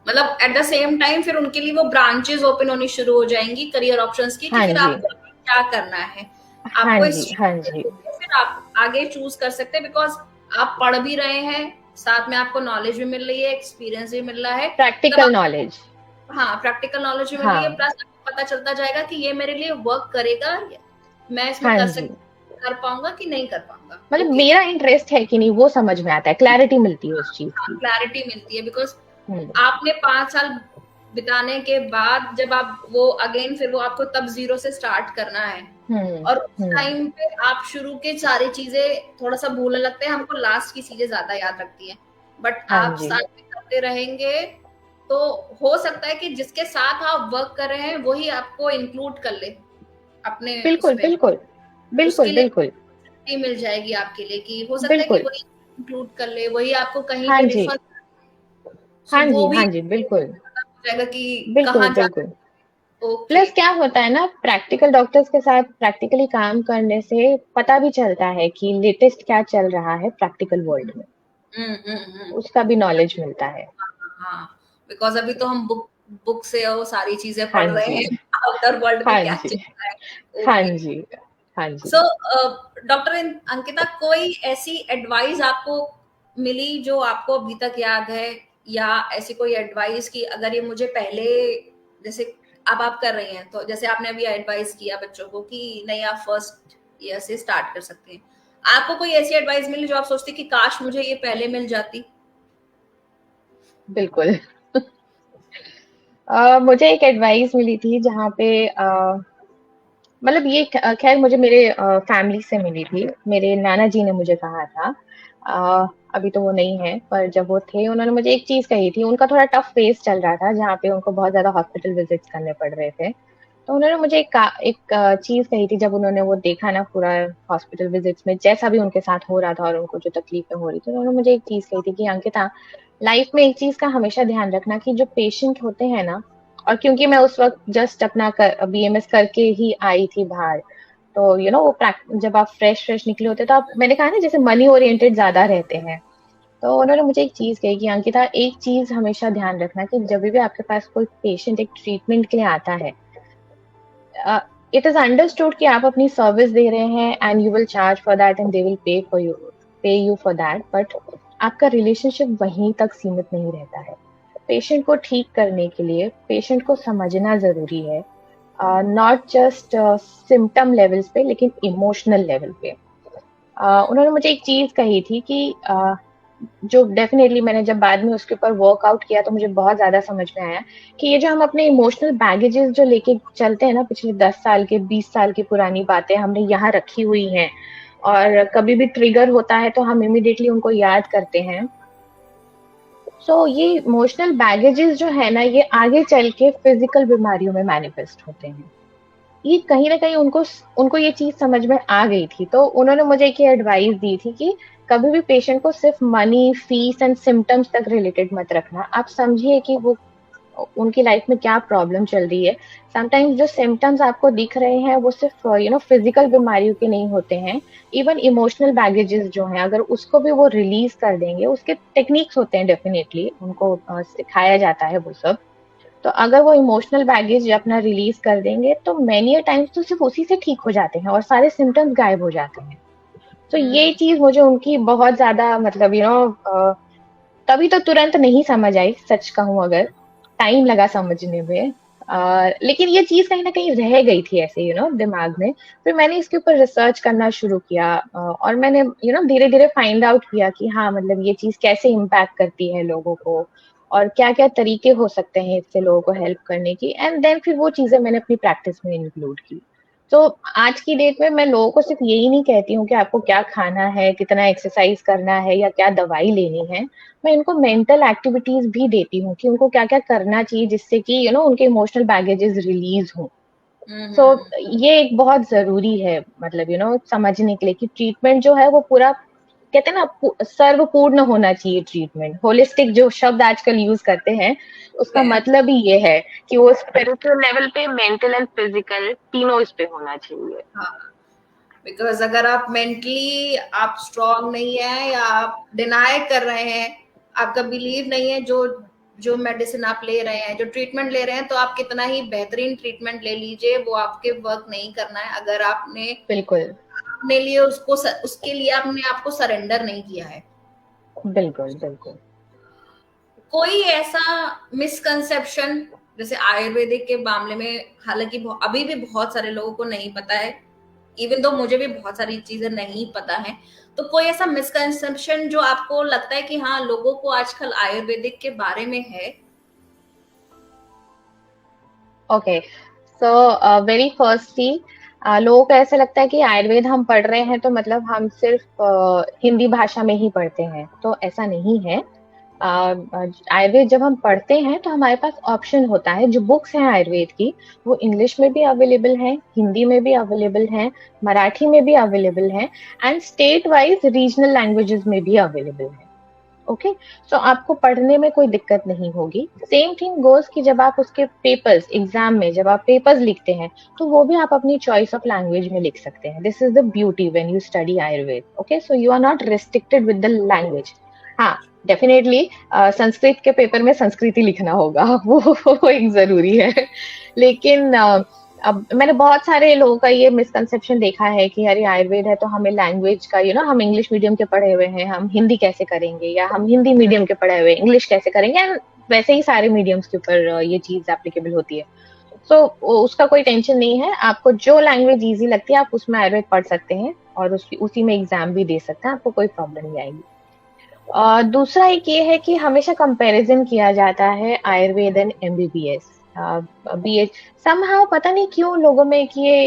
मतलब एट द सेम टाइम फिर उनके लिए वो ब्रांचेस ओपन होनी शुरू हो जाएंगी करियर ऑप्शंस की, कि हाँ फिर जी, आपको क्या करना है, हाँ आपको जी, हाँ जी, फिर आप आगे चूज कर सकते हैं, बिकॉज आप पढ़ भी रहे हैं, साथ में आपको नॉलेज भी मिल रही है, एक्सपीरियंस भी मिल रहा है, प्रैक्टिकल नॉलेज। हाँ प्रैक्टिकल नॉलेज भी मिल रही है, हाँ, प्लस पता चलता जाएगा कि ये मेरे लिए वर्क करेगा, मैं इसमें हाँ कर जी, कर पाऊंगा कि नहीं कर पाऊंगा। मतलब ओके, मेरा इंटरेस्ट है कि नहीं वो समझ में आता है, क्लैरिटी मिलती है उस चीज की। क्लैरिटी मिलती है, बिकॉज हम्म, आपने 5 साल बिताने के बाद जब आप वो अगेन फिर वो आपको तब जीरो से स्टार्ट करना है, हम्म, और उस हम्म, टाइम पे आप शुरू के सारी चीजें थोड़ा सा भूलने लगते हैं, हमको लास्ट की चीजें ज्यादा याद रखती हैं, बट हाँ आप जी, साथ में करते रहेंगे तो हो सकता है कि जिसके साथ आप वर्क कर रहे हैं वही आपको इंक्लूड कर ले अपने बिल्कुल, उसमें, बिल्कुल, उसके बिल्कुल, लिए बिल्कुल, मिल जाएगी आपके लिए, कि हो सकता है कि बिल्कुल, वही इंक्लूड कर ले, वही आपको कहीं हाँ पे जी, रिफर, सो हाँ वो जी, भी हाँ जी, बिल्कुल, पता हो जाएगा कि बिल्कुल, कहाँ जाना। बिल्कुल। ओके, प्लस क्या होता है ना, प्रैक्टिकल डॉक्टर्स के साथ प्रैक्टिकली काम करने से पता भी चलता है कि लेटेस्ट क्या चल रहा है प्रैक्टिकल वर्ल्ड में, हम्म, उसका भी नॉलेज मिलता है। हाँ, बिकॉज अभी तो हम बुक से वो सारी चीजें हाँ पढ़ रहे जी, हैं, आउटर वर्ल्ड में हाँ क्या जी, चल रहा है। हाँ ओके, जी, हाँ जी। सो डॉक्टर अंकिता, कोई ऐसी एडवाइस आपको मिली जो आपको अभी तक याद है, या ऐसी कोई एडवाइस कि अगर ये मुझे पहले, जैसे अब आप कर रही हैं, तो जैसे आपने अभी एडवाइस किया बच्चों को कि नहीं आप फर्स्ट ईयर से स्टार्ट कर सकते हैं, आपको कोई ऐसी एडवाइस मिली जो आप सोचती कि काश मुझे ये पहले मिल जाती? बिल्कुल। मुझे एक एडवाइस मिली थी जहाँ पे मतलब ये खैर मुझे मेरे फैमिली से मिली थी। मेरे नाना जी ने मुझे कहा था, अभी तो वो नहीं है, पर जब वो थे उन्होंने मुझे एक चीज कही थी। उनका थोड़ा टफ फेस चल रहा था जहाँ पे उनको बहुत ज्यादा हॉस्पिटल विजिट्स करने पड़ रहे थे। तो उन्होंने मुझे एक चीज कही थी, जब उन्होंने वो देखा ना पूरा हॉस्पिटल विजिट्स में जैसा भी उनके साथ हो रहा था और उनको जो तकलीफें हो रही थी, उन्होंने मुझे एक चीज कही थी कि अंकिता, लाइफ में एक चीज का हमेशा ध्यान रखना कि जो पेशेंट होते हैं ना, और क्योंकि मैं उस वक्त जस्ट अपना बीएमएस करके ही आई थी बाहर, तो वो जब आप फ्रेश फ्रेश निकले होते तो आप, मैंने कहा ना, जैसे मनी ओरिएंटेड ज्यादा रहते हैं। तो उन्होंने मुझे एक चीज कही कि अंकिता, एक चीज हमेशा ध्यान रखना कि जब भी आपके पास कोई पेशेंट एक ट्रीटमेंट के लिए आता है, इट इज अंडरस्टूड कि आप अपनी सर्विस दे रहे हैं and you will charge for that and they will pay you for that, but आपका रिलेशनशिप वहीं तक सीमित नहीं रहता है। पेशेंट को ठीक करने के लिए पेशेंट को समझना जरूरी है, नॉट जस्ट सिम्टम लेवल्स पे लेकिन इमोशनल लेवल पे। उन्होंने मुझे एक चीज कही थी कि जो डेफिनेटली मैंने जब बाद में उसके ऊपर वर्कआउट किया तो मुझे बहुत ज्यादा समझ में आया कि ये जो हम अपने इमोशनल बैगेजेस जो लेके चलते हैं ना, पिछले 10 साल के 20 साल की पुरानी बातें हमने यहाँ रखी हुई हैं, और कभी भी ट्रिगर होता है तो हम इमिडिएटली उनको याद करते हैं। ये इमोशनल बैगेजेस जो है ना, ये आगे चल के फिजिकल बीमारियों में मैनिफेस्ट होते हैं। ये कहीं ना कहीं उनको उनको ये चीज समझ में आ गई थी, तो उन्होंने मुझे एक एडवाइस दी थी कि कभी भी पेशेंट को सिर्फ मनी, फीस एंड सिम्टम्स तक रिलेटेड मत रखना। आप समझिए कि वो उनकी लाइफ में क्या प्रॉब्लम चल रही है। समटाइम्स जो सिम्टम्स आपको दिख रहे हैं वो सिर्फ फिजिकल बीमारियों के नहीं होते हैं। इवन इमोशनल बैगेजेस जो हैं, अगर उसको भी वो रिलीज कर देंगे, उसके टेक्निक्स होते हैं, डेफिनेटली उनको सिखाया जाता है वो सब। तो अगर वो इमोशनल बैगेज अपना रिलीज कर देंगे तो मैनी टाइम्स तो सिर्फ उसी से ठीक हो जाते हैं और सारे सिम्टम्स गायब हो जाते हैं। तो ये चीज मुझे उनकी बहुत ज्यादा, मतलब तभी तो तुरंत नहीं समझ आई, सच कहूं अगर टाइम लगा समझने में। लेकिन ये चीज कहीं ना कहीं रह गई थी ऐसे दिमाग में। फिर मैंने इसके ऊपर रिसर्च करना शुरू किया, और मैंने धीरे धीरे फाइंड आउट किया कि हाँ मतलब ये चीज कैसे इम्पैक्ट करती है लोगों को, और क्या क्या तरीके हो सकते हैं इससे लोगों को हेल्प करने की। एंड देन फिर वो चीजें मैंने अपनी प्रैक्टिस में इंक्लूड की। तो आज की डेट में मैं लोगों को सिर्फ यही नहीं कहती हूँ कि आपको क्या खाना है, कितना एक्सरसाइज करना है, या क्या दवाई लेनी है। मैं इनको मेंटल एक्टिविटीज भी देती हूँ कि उनको क्या क्या करना चाहिए जिससे कि उनके इमोशनल बैगेजेस रिलीज हों। सो ये एक बहुत जरूरी है, मतलब समझने के लिए कि ट्रीटमेंट जो है वो पूरा, कहते हैं ना, सर्वपूर्ण होना चाहिए। ट्रीटमेंट, होलिस्टिक जो शब्द आजकल यूज करते हैं, उसका मतलब ही ये है कि वो स्पिरिचुअल लेवल पे, मेंटल एंड फिजिकल तीनों इस पे होना चाहिए। हाँ, बिकॉज अगर आप मेंटली आप स्ट्रांग नहीं है, या आप डिनाई कर रहे हैं, आपका बिलीव नहीं है, जो जो मेडिसिन आप ले रहे हैं, जो ट्रीटमेंट ले रहे हैं, तो आप कितना ही बेहतरीन ट्रीटमेंट ले लीजिए, वो आपके वर्क नहीं करना है अगर आपने बिल्कुल अपने लिए उसके लिए आपने आपको सरेंडर नहीं किया है। बिल्कुल बिल्कुल। कोई ऐसा मिसकंसेप्शन जैसे आयुर्वेदिक के मामले में, हालांकि अभी भी बहुत सारे लोगों को नहीं पता है, इवन तो मुझे भी बहुत सारी चीजें नहीं पता है, तो कोई ऐसा मिसकंसेप्शन जो आपको लगता है कि हाँ लोगों को आजकल आयुर्वेदिक के बारे में है? ओके, सो वेरी फर्स्टली, लोगों को ऐसा लगता है कि आयुर्वेद हम पढ़ रहे हैं तो मतलब हम सिर्फ हिंदी भाषा में ही पढ़ते हैं, तो ऐसा नहीं है। आयुर्वेद जब हम पढ़ते हैं तो हमारे पास ऑप्शन होता है। जो बुक्स हैं आयुर्वेद की, वो इंग्लिश में भी अवेलेबल हैं, हिंदी में भी अवेलेबल हैं, मराठी में भी अवेलेबल हैं, and state wise regional languages में भी अवेलेबल हैं। ओके, सो आपको पढ़ने में कोई दिक्कत नहीं होगी। सेम थिंग गोज कि जब आप उसके पेपर्स, एग्जाम में जब आप पेपर्स लिखते हैं, तो वो भी आप अपनी चॉइस ऑफ लैंग्वेज में लिख सकते हैं। This is the beauty when you study Ayurveda. Okay, so you are not restricted with the language. हाँ, डेफिनेटली संस्कृत के पेपर में संस्कृत ही लिखना होगा वो एक जरूरी है। लेकिन अब मैंने बहुत सारे लोगों का ये मिसकंसेप्शन देखा है कि अरे आयुर्वेद है तो हमें लैंग्वेज का, हम इंग्लिश मीडियम के पढ़े हुए हैं, हम हिंदी कैसे करेंगे, या हम हिंदी मीडियम के पढ़े हुए इंग्लिश कैसे करेंगे। एंड वैसे ही सारे मीडियम्स के ऊपर ये चीज एप्लीकेबल होती है। सो उसका कोई टेंशन नहीं है। आपको जो लैंग्वेज इजी लगती है आप उसमें आयुर्वेद पढ़ सकते हैं, और उसी में एग्जाम भी दे सकते हैं, आपको कोई प्रॉब्लम नहीं आएगी। दूसरा एक ये है कि हमेशा कंपैरिजन किया जाता है Ayurveda and MBBS, B H. Somehow पता नहीं क्यों लोगों में कि ये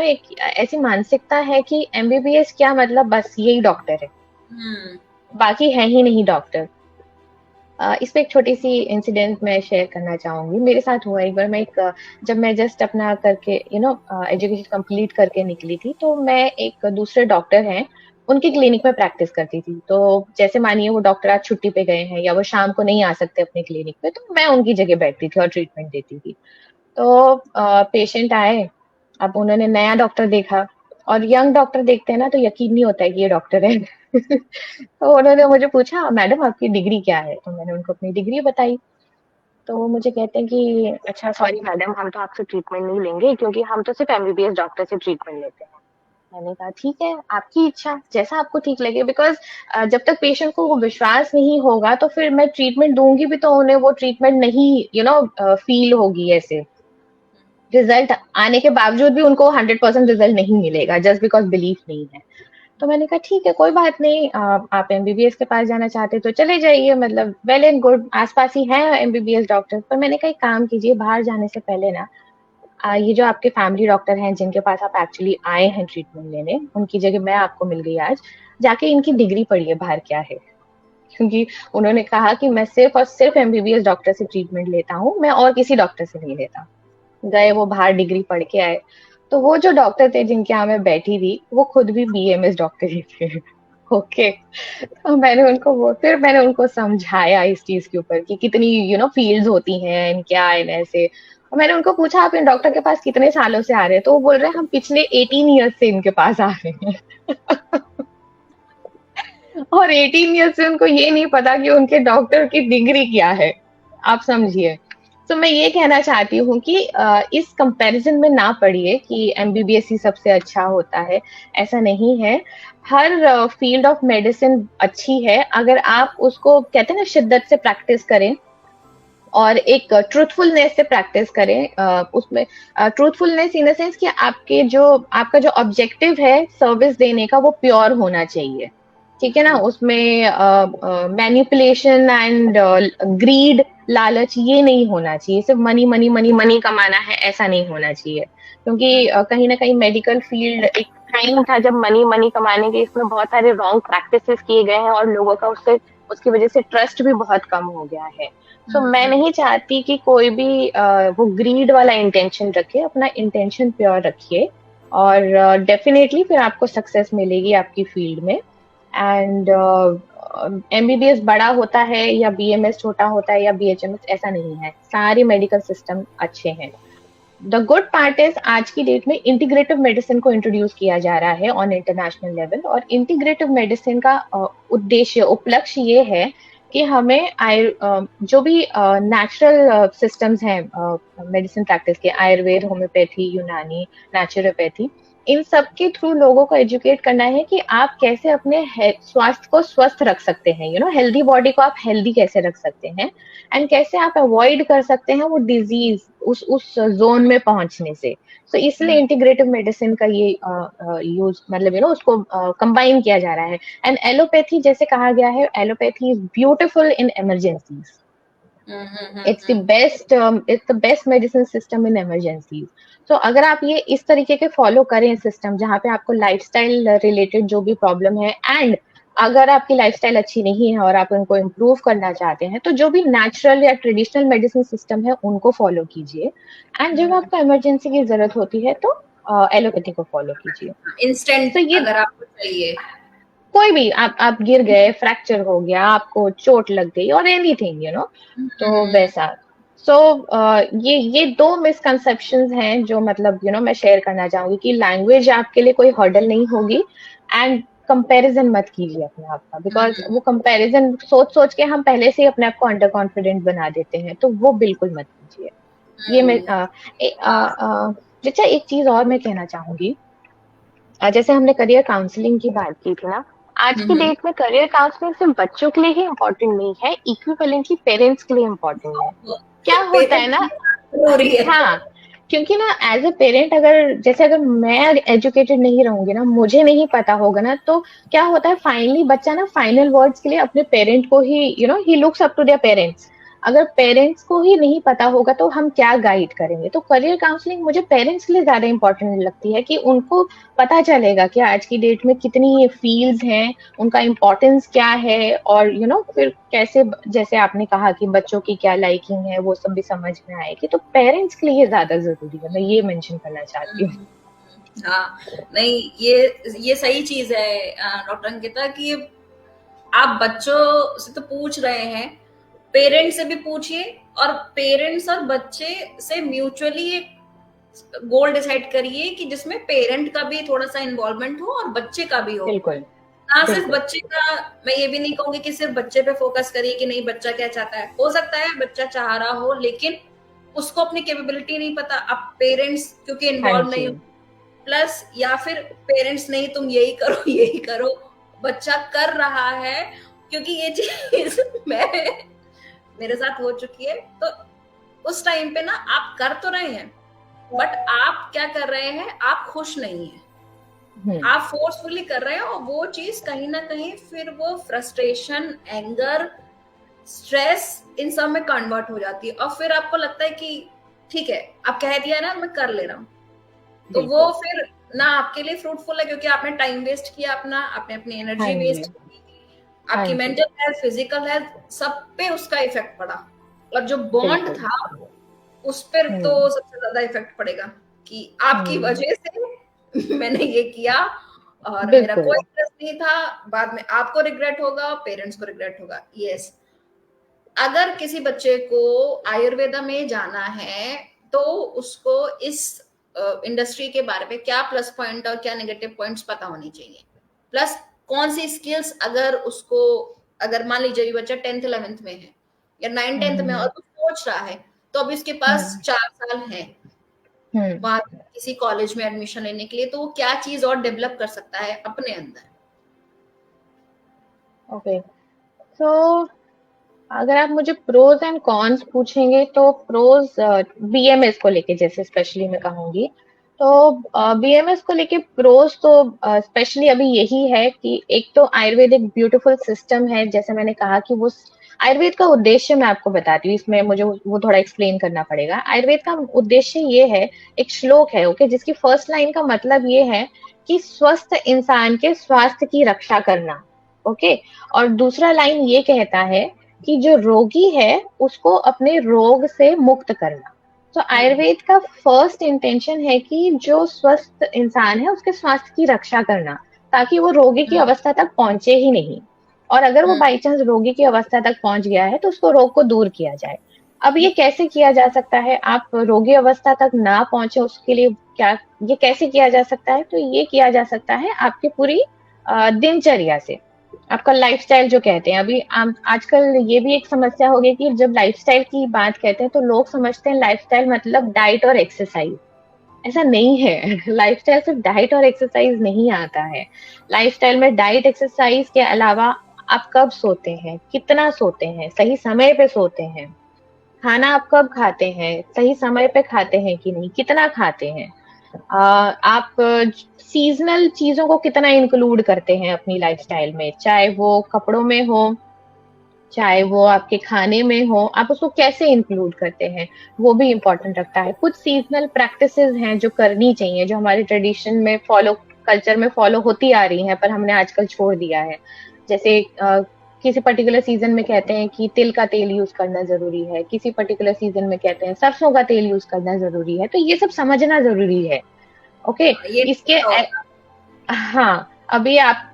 एक ऐसी मानसिकता है कि एमबीबीएस क्या मतलब बस यही डॉक्टर है, बाकी है ही नहीं डॉक्टर। इस पे एक छोटी सी इंसिडेंट मैं शेयर करना चाहूंगी। मेरे साथ हुआ एक बार। जब मैं जस्ट अपना करके एजुकेशन कंप्लीट करके निकली थी, तो मैं एक दूसरे डॉक्टर हैं उनकी क्लिनिक में प्रैक्टिस करती थी। तो जैसे मानिए वो डॉक्टर आज छुट्टी पे गए हैं या वो शाम को नहीं आ सकते अपने क्लिनिक पे, तो मैं उनकी जगह बैठती थी और ट्रीटमेंट देती थी। तो पेशेंट आए, अब उन्होंने नया डॉक्टर देखा, और यंग डॉक्टर देखते हैं ना तो यकीन नहीं होता है कि ये डॉक्टर है तो उन्होंने मुझे पूछा, मैडम आपकी डिग्री क्या है? तो मैंने उनको अपनी डिग्री बताई। तो वो मुझे कहते हैं कि अच्छा सॉरी मैडम, हम तो आपसे ट्रीटमेंट नहीं लेंगे क्योंकि हम तो सिर्फ एमबीबीएस डॉक्टर से ट्रीटमेंट लेते हैं। मैंने कहा ठीक है, आपकी इच्छा, जैसा आपको ठीक लगे। बिकॉज जब तक पेशेंट को वो विश्वास नहीं होगा तो फिर मैं ट्रीटमेंट दूंगी भी तो उन्हें वो ट्रीटमेंट नहीं फील होगी। ऐसे रिजल्ट आने के बावजूद भी उनको 100% रिजल्ट नहीं मिलेगा, जस्ट बिकॉज बिलीफ नहीं है। तो मैंने कहा ठीक है, कोई बात नहीं, आप एमबीबीएस के पास जाना चाहते तो चले जाइए, मतलब वेल एंड गुड, आसपास ही है एमबीबीएस डॉक्टर। पर मैंने कहा एक काम कीजिए, बाहर जाने से पहले ना ये जो आपके फैमिली डॉक्टर हैं जिनके पास आप एक्चुअली आए हैं ट्रीटमेंट लेने, उनकी जगह मैं आपको मिल गई आज, जाके इनकी डिग्री पढ़िए बाहर क्या है। क्योंकि उन्होंने कहा कि मैं सिर्फ और सिर्फ एमबीबीएस डॉक्टर से ट्रीटमेंट लेता हूँ, मैं और किसी डॉक्टर से नहीं लेता। गए, वो बाहर डिग्री पढ़ के आए। तो वो जो डॉक्टर थे जिनके यहाँ मैं बैठी थी, वो खुद भी बीएमएस डॉक्टर ही थे। ओके, तो मैंने उनको समझाया इस चीज के ऊपर कि कितनी फील्ड्स होती हैं क्या है ऐसे। और मैंने उनको पूछा आप इन डॉक्टर के पास कितने सालों से आ रहे हैं? तो वो बोल रहे हैं हम पिछले 18 ईयर्स से इनके पास आ रहे हैं और 18 ईयर्स से उनको ये नहीं पता कि उनके डॉक्टर की डिग्री क्या है। आप समझिए। तो मैं ये कहना चाहती हूँ कि इस कंपैरिजन में ना पड़िए कि एमबीबीएस ही सबसे अच्छा होता है। ऐसा नहीं है। हर फील्ड ऑफ मेडिसिन अच्छी है अगर आप उसको, कहते हैं ना, शिद्दत से प्रैक्टिस करें और एक ट्रूथफुलनेस से प्रैक्टिस करें। उसमें ट्रूथफुलनेस इन द सेंस कि आपका जो ऑब्जेक्टिव है सर्विस देने का वो प्योर होना चाहिए, ठीक है ना। उसमें मैनिपुलेशन एंड ग्रीड, लालच ये नहीं होना चाहिए, सिर्फ मनी मनी मनी मनी कमाना है ऐसा नहीं होना चाहिए। क्योंकि कहीं ना कहीं मेडिकल फील्ड एक टाइम था जब मनी मनी कमाने के इसमें बहुत सारे रॉन्ग प्रैक्टिसेस किए गए हैं और लोगों का उसकी वजह से ट्रस्ट भी बहुत कम हो गया है। सो मैं नहीं चाहती कि कोई भी वो ग्रीड वाला इंटेंशन रखे, अपना इंटेंशन प्योर रखिए और डेफिनेटली फिर आपको सक्सेस मिलेगी आपकी फील्ड में। एंड एमबीबीएस बड़ा होता है या बीएमएस छोटा होता है या बीएचएमएस, ऐसा नहीं है, सारे मेडिकल सिस्टम अच्छे हैं। द गुड पार्ट इज आज की डेट में इंटीग्रेटिव मेडिसिन को इंट्रोड्यूस किया जा रहा है ऑन इंटरनेशनल लेवल, और इंटीग्रेटिव मेडिसिन का उद्देश्य उपलक्ष्य ये है कि हमें जो भी नेचुरल सिस्टम्स हैं मेडिसिन प्रैक्टिस के, आयुर्वेद, होम्योपैथी, यूनानी, नेचुरोपैथी, इन सब के थ्रू लोगों को एजुकेट करना है कि आप कैसे अपने स्वास्थ्य को स्वस्थ रख सकते हैं, हेल्दी बॉडी को आप हेल्दी कैसे रख सकते हैं, एंड कैसे आप अवॉइड कर सकते हैं वो डिजीज उस जोन में पहुंचने से। तो इसलिए इंटीग्रेटिव मेडिसिन का ये यूज, मतलब उसको कंबाइन किया जा रहा है। एंड एलोपैथी, जैसे कहा गया है, allopathy is beautiful in emergencies. It's the best medicine system in emergencies. तो अगर आप ये इस तरीके के फॉलो करें सिस्टम, जहाँ पे आपको लाइफस्टाइल रिलेटेड जो भी प्रॉब्लम है, एंड अगर आपकी लाइफस्टाइल अच्छी नहीं है और आप उनको इम्प्रूव करना चाहते हैं, तो जो भी नेचुरल या ट्रेडिशनल मेडिसिन सिस्टम है उनको फॉलो कीजिए। एंड जब आपको इमरजेंसी की जरूरत होती है तो एलोपैथी को फॉलो कीजिए। इंस्टेंट तो ये अगर आपको चाहिए, कोई भी, आप गिर गए, फ्रैक्चर हो गया, आपको चोट लग गई और एनीथिंग, तो वैसा। सो ये दो मिसकंसेप्शंस हैं जो, मतलब मैं शेयर करना चाहूंगी कि लैंग्वेज आपके लिए कोई हर्डल नहीं होगी, एंड कंपैरिजन मत कीजिए अपने आप का, बिकॉज वो कंपैरिजन सोच सोच के हम पहले से ही अपने आप को अंडर कॉन्फिडेंट बना देते हैं, तो वो बिल्कुल मत कीजिए। ये मैं अच्छा, एक चीज और मैं कहना चाहूंगी। जैसे हमने करियर काउंसलिंग की बात की थी ना, आज की डेट में करियर काउंसलिंग सिर्फ बच्चों के लिए ही इम्पोर्टेंट नहीं है, इक्विवेलेंटली पेरेंट्स के लिए इम्पोर्टेंट है। क्या होता है ना, जरूरी है। हाँ, क्योंकि ना एज ए पेरेंट, अगर मैं एजुकेटेड नहीं रहूंगी ना, मुझे नहीं पता होगा ना, तो क्या होता है, फाइनली बच्चा ना फाइनल वर्ड्स के लिए अपने पेरेंट को ही, he looks up to their parents. अगर पेरेंट्स को ही नहीं पता होगा तो हम क्या गाइड करेंगे। तो करियर काउंसलिंग मुझे पेरेंट्स के लिए ज्यादा इंपॉर्टेंट लगती है, कि उनको पता चलेगा कि आज की डेट में कितनी फील्ड्स हैं, उनका इम्पोर्टेंस क्या है, और फिर कैसे, जैसे आपने कहा कि बच्चों की क्या लाइकिंग है वो सब भी समझ में आएगी। तो पेरेंट्स के लिए ये ज्यादा जरूरी है, मैं ये मेंशन करना चाहती हूँ। हाँ, नहीं, ये सही चीज है डॉक्टर अंकिता, कि आप बच्चों से तो पूछ रहे हैं, पेरेंट्स से भी पूछिए, और पेरेंट्स और बच्चे से म्यूचुअली एक गोल डिसाइड करिए कि जिसमें पेरेंट का भी थोड़ा सा इन्वॉल्वमेंट हो और बच्चे का भी हो। बिल्कुल, ना सिर्फ बिल्कुल। बच्चे का, मैं ये भी नहीं कहूंगी कि सिर्फ बच्चे पे फोकस करिए कि नहीं बच्चा क्या चाहता है, हो सकता है बच्चा चाह रहा हो लेकिन उसको अपनी कैपेबिलिटी नहीं पता, अब पेरेंट्स क्योंकि हाँ इन्वॉल्व जी। नहीं हो, प्लस या फिर पेरेंट्स नहीं तुम यही करो यही करो, बच्चा कर रहा है, क्योंकि ये चीज मैं मेरे साथ हो चुकी है। तो उस टाइम पे ना आप कर तो रहे हैं, बट आप क्या कर रहे हैं, आप खुश नहीं है, आप फोर्सफुली कर रहे हैं, और वो चीज कहीं ना कहीं फिर वो फ्रस्ट्रेशन, एंगर, स्ट्रेस इन सब में कन्वर्ट हो जाती है, और फिर आपको लगता है कि ठीक है अब कह दिया ना, मैं कर ले रहा हूँ। तो वो फिर ना आपके लिए फ्रूटफुल है, क्योंकि आपने टाइम वेस्ट किया अपना, आपने अपनी हाँ एनर्जी जी। वेस्ट की, हाँ आपकी जी। मेंटल हेल्थ, फिजिकल हेल्थ, सब पे उसका इफेक्ट पड़ा, और जो बॉन्ड बिल्कुल। था उस पर तो हम्म। सबसे ज्यादा इफेक्ट पड़ेगा कि आपकी हम्म। वजह से मैंने ये किया और मेरा बिल्कुल। कोई इंटरेस्ट नहीं था, बाद में आपको रिग्रेट होगा, पेरेंट्स को रिग्रेट होगा। यस, अगर किसी बच्चे को आयुर्वेदा में जाना है तो उसको इस इंडस्ट्री के बारे में क्या प्लस पॉइंट और क्या नेगेटिव पॉइंट्स पता होनी चाहिए, प्लस कौन सी स्किल्स, अगर उसको, अगर मान लीजिए ये बच्चा 10th 11th में है या 9 10th में और हम्म। वो सोच रहा है, तो अभी उसके पास हम्म। 4 साल है हम्म। वहां किसी कॉलेज में एडमिशन लेने के लिए, तो वो क्या चीज और डेवलप कर सकता है अपने अंदर। ओके। सो अगर आप मुझे प्रोज एंड कॉन्स पूछेंगे तो प्रोज बीएमएस को लेके जैसे स्पेशली मैं कहूंगी, तो बीएमएस को लेके प्रोज तो स्पेशली अभी यही है कि एक तो आयुर्वेद एक ब्यूटीफुल सिस्टम है, जैसे मैंने कहा कि वो आयुर्वेद का उद्देश्य मैं आपको बताती हूँ, इसमें मुझे वो थोड़ा एक्सप्लेन करना पड़ेगा। आयुर्वेद का उद्देश्य ये है, एक श्लोक है ओके, जिसकी फर्स्ट लाइन का मतलब ये है कि स्वस्थ इंसान के स्वास्थ्य की रक्षा करना, ओके। और दूसरा लाइन ये कहता है कि जो रोगी है उसको अपने रोग से मुक्त करना। तो आयुर्वेद का फर्स्ट इंटेंशन है कि जो स्वस्थ इंसान है उसके स्वास्थ्य की रक्षा करना, ताकि वो रोगी की अवस्था तक पहुंचे ही नहीं, और अगर वो बाई चांस रोगी की अवस्था तक पहुंच गया है तो उसको रोग को दूर किया जाए। अब ये कैसे किया जा सकता है, आप रोगी अवस्था तक ना पहुंचे उसके लिए क्या, ये कैसे किया जा सकता है, तो ये किया जा सकता है आपकी पूरी दिनचर्या से, आपका लाइफस्टाइल जो कहते हैं। अभी आजकल ये भी एक समस्या हो गई कि जब लाइफस्टाइल की बात कहते हैं तो लोग समझते हैं लाइफस्टाइल मतलब डाइट और एक्सरसाइज। ऐसा नहीं है। लाइफस्टाइल सिर्फ डाइट और एक्सरसाइज नहीं आता है। लाइफस्टाइल में डाइट एक्सरसाइज के अलावा आप कब सोते हैं, कितना सोते हैं, सही समय पे सोते हैं, खाना आप कब खाते हैं, सही समय पे खाते हैं कि नहीं, कितना खाते हैं, आप सीजनल चीजों को कितना इंक्लूड करते हैं अपनी लाइफस्टाइल में, चाहे वो कपड़ों में हो, चाहे वो आपके खाने में हो, आप उसको कैसे इंक्लूड करते हैं वो भी इम्पोर्टेंट रखता है। कुछ सीजनल प्रैक्टिसेस हैं जो करनी चाहिए, जो हमारे ट्रेडिशन में फॉलो, कल्चर में फॉलो होती आ रही हैं पर हमने आजकल छोड़ दिया है। जैसे किसी पर्टिकुलर सीजन में कहते हैं कि तिल का तेल यूज करना जरूरी है, किसी पर्टिकुलर सीजन में कहते हैं सरसों का तेल यूज करना जरूरी है, तो ये सब समझना जरूरी है ओके। ये इसके हाँ, अभी आप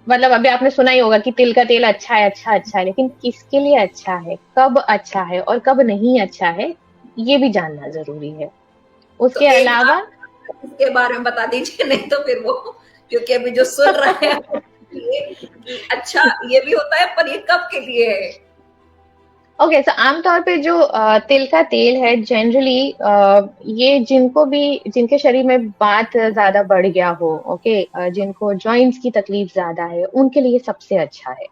मतलब अभी आपने सुना ही होगा कि तिल का तेल अच्छा है, अच्छा अच्छा है, लेकिन किसके लिए अच्छा है, कब अच्छा है और कब नहीं अच्छा है, ये भी जानना जरूरी है। तो उसके एक अलावा बात इसके बारे में बता दीजिए, नहीं तो फिर वो, क्योंकि अभी जो सुन रहे हैं ये कि अच्छा ये भी होता है पर ये कब के लिए है। ओके, तो आमतौर पे जो तिल का तेल है जनरली ये जिनको भी, जिनके शरीर में बात ज्यादा बढ़ गया हो ओके, जिनको जॉइंट्स की तकलीफ ज्यादा है उनके लिए सबसे अच्छा है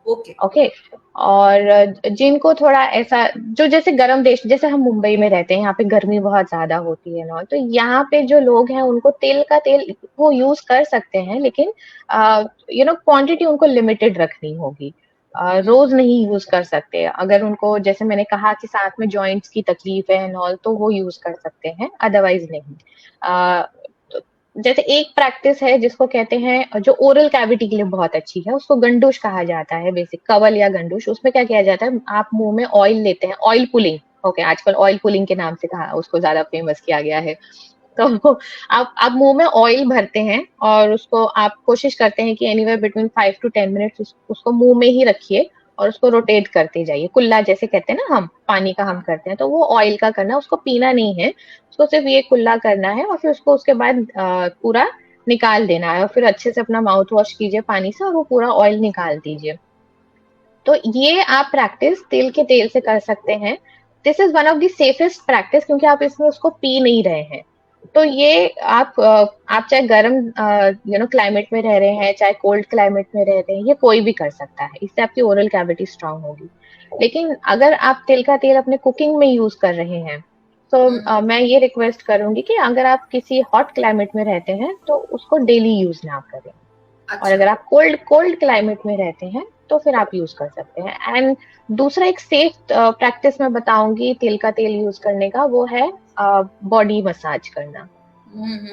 ओके। ओके। और जिनको थोड़ा ऐसा, जो जैसे गर्म देश, जैसे हम मुंबई में रहते हैं, यहाँ पे गर्मी बहुत ज्यादा होती है ना, तो यहाँ पे जो लोग हैं उनको तिल का तेल वो यूज कर सकते हैं, लेकिन क्वांटिटी उनको लिमिटेड रखनी होगी। रोज नहीं यूज कर सकते। अगर उनको, जैसे मैंने कहा कि साथ में जॉइंट्स की तकलीफ है एंड ऑल, तो वो यूज कर सकते हैं, अदरवाइज नहीं। अ, जैसे एक प्रैक्टिस है जिसको कहते हैं, जो ओरल कैविटी के लिए बहुत अच्छी है, उसको गंडूश कहा जाता है, बेसिक कवल या गंडूश। उसमें क्या किया जाता है, आप मुंह में ऑयल लेते हैं, ऑयल पुलिंग ओके, आजकल ऑयल पुलिंग के नाम से कहा उसको ज्यादा फेमस किया गया है। तो आप मुंह में ऑयल भरते हैं और उसको आप कोशिश करते हैं कि एनीवेयर बिटवीन 5 to 10 मिनट्स उसको मुंह में ही रखिए और उसको रोटेट करते जाइए, कुल्ला जैसे कहते हैं ना हम, पानी का हम करते हैं, तो वो ऑयल का करना, उसको पीना नहीं है, उसको सिर्फ ये कुल्ला करना है और फिर उसको उसके बाद पूरा निकाल देना है और फिर अच्छे से अपना माउथ वॉश कीजिए पानी से और वो पूरा ऑयल निकाल दीजिए। तो ये आप प्रैक्टिस तिल के तेल से कर सकते हैं। This is one of the safest practice, क्योंकि आप इसमें उसको पी नहीं रहे हैं। तो ये आप चाहे गर्म क्लाइमेट में रह रहे हैं, चाहे कोल्ड क्लाइमेट में रह रहे हैं, ये कोई भी कर सकता है, इससे आपकी ओरल कैविटी स्ट्रांग होगी। लेकिन अगर आप तिल का तेल अपने कुकिंग में यूज कर रहे हैं तो मैं ये रिक्वेस्ट करूंगी कि अगर आप किसी हॉट क्लाइमेट में रहते हैं तो उसको डेली यूज ना करें, और अच्छा। अगर आप कोल्ड कोल्ड क्लाइमेट में रहते हैं तो फिर आप यूज कर सकते हैं। एंड दूसरा एक सेफ प्रैक्टिस मैं बताऊंगी तिल का तेल यूज करने का, वो है बॉडी मसाज करना।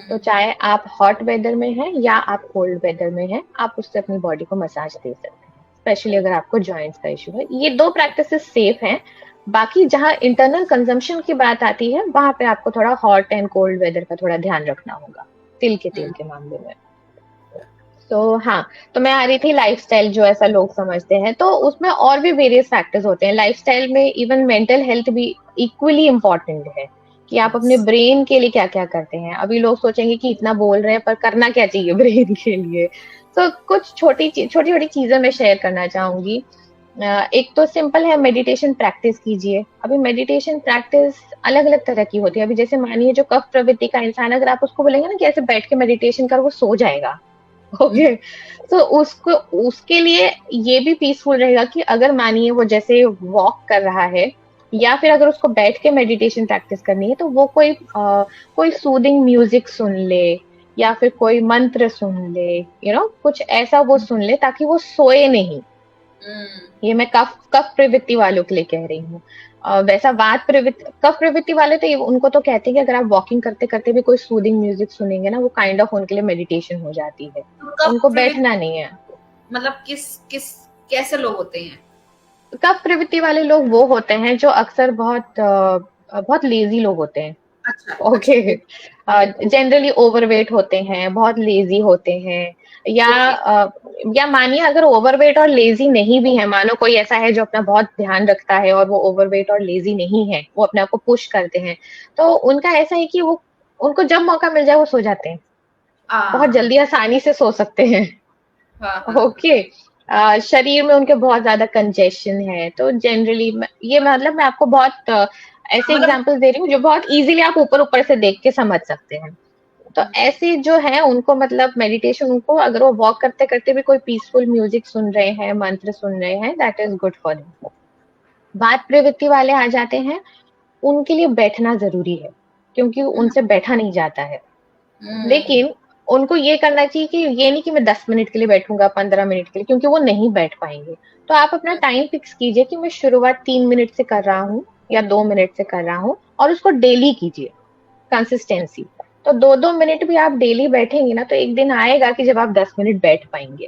तो चाहे आप हॉट वेदर में हैं या आप कोल्ड वेदर में हैं, आप उससे अपनी बॉडी को मसाज दे सकते हैं, स्पेशली अगर आपको जॉइंट्स का इशू है। ये दो प्रैक्टिसेस सेफ हैं। बाकी जहाँ इंटरनल कंजम्पशन की बात आती है वहां पे आपको थोड़ा हॉट एंड कोल्ड वेदर का थोड़ा ध्यान रखना होगा तिल के तेल के मामले में। तो हाँ, तो मैं आ रही थी लाइफस्टाइल, जो ऐसा लोग समझते हैं, तो उसमें और भी वेरियस फैक्टर्स होते हैं लाइफस्टाइल में। इवन मेंटल हेल्थ भी इक्वली इम्पोर्टेंट है कि आप अपने ब्रेन के लिए क्या क्या करते हैं। अभी लोग सोचेंगे कि इतना बोल रहे हैं पर करना क्या चाहिए ब्रेन के लिए। तो कुछ छोटी छोटी चीजें मैं शेयर करना चाहूंगी। एक तो सिंपल है, मेडिटेशन प्रैक्टिस कीजिए। अभी मेडिटेशन प्रैक्टिस अलग अलग तरह की होती है। अभी जैसे मानिए जो कफ प्रवृत्ति का इंसान, अगर आप उसको बोलेंगे ना कि ऐसे बैठ के मेडिटेशन कर, वो सो जाएगा। ओके, तो उसको उसके लिए ये भी पीसफुल रहेगा कि अगर मानिए वो जैसे वॉक कर रहा है या फिर अगर उसको बैठ के मेडिटेशन प्रैक्टिस करनी है तो वो कोई सूदिंग म्यूजिक सुन ले या फिर कोई मंत्र सुन ले, कुछ ऐसा वो सुन ले ताकि वो सोए नहीं। ये मैं कफ कफ प्रवृत्ति वालों के लिए कह रही हूँ। वैसा वात प्रवृत्ति कफ प्रवृत्ति वाले तो उनको तो कहते हैं कि अगर आप वॉकिंग करते करते भी कोई सूदिंग म्यूजिक सुनेंगे ना, वो काइंड ऑफ उनके लिए मेडिटेशन हो जाती है। तो कब उनको प्रवृत्ति बैठना नहीं है। मतलब किस किस कैसे लोग होते हैं? कफ प्रवृत्ति वाले लोग वो होते हैं जो अक्सर बहुत लेजी लोग होते हैं। अच्छा ओके, अच्छा। जनरली ओवरवेट होते हैं, बहुत लेजी होते हैं, ओके। या मानिए अगर ओवरवेट और लेजी नहीं भी है, मानो कोई ऐसा है जो अपना बहुत ध्यान रखता है और वो ओवरवेट और लेजी नहीं है, वो अपने आप को पुश करते हैं, तो उनका ऐसा है कि वो उनको जब मौका मिल जाए वो सो जाते हैं, बहुत हाँ जल्दी आसानी से सो सकते हैं। हाँ हाँ। ओके, शरीर में उनके बहुत ज्यादा कंजेशन है, तो जनरली ये मतलब मैं आपको बहुत ऐसे मतलब एग्जांपल्स दे रही हूँ जो बहुत इजीली आप ऊपर ऊपर से देख के समझ सकते हैं। तो ऐसे जो है उनको मतलब मेडिटेशन, उनको अगर वो वॉक करते करते भी कोई पीसफुल म्यूजिक सुन रहे हैं, मंत्र सुन रहे हैं, that is good for them. बात प्रवृत्ति वाले आ जाते हैं, उनके लिए बैठना जरूरी है क्योंकि उनसे बैठा नहीं जाता है। हम्म, लेकिन उनको ये करना चाहिए कि ये नहीं कि मैं 10 मिनट के लिए बैठूंगा, 15 मिनट के लिए, क्योंकि वो नहीं बैठ पाएंगे। तो आप अपना टाइम फिक्स कीजिए कि मैं शुरुआत 3 मिनट से कर रहा हूँ या 2 मिनट से कर रहा हूँ, और उसको डेली कीजिए, कंसिस्टेंसी। तो 2-2 मिनट भी आप डेली बैठेंगे ना, तो एक दिन आएगा कि जब आप 10 मिनट बैठ पाएंगे।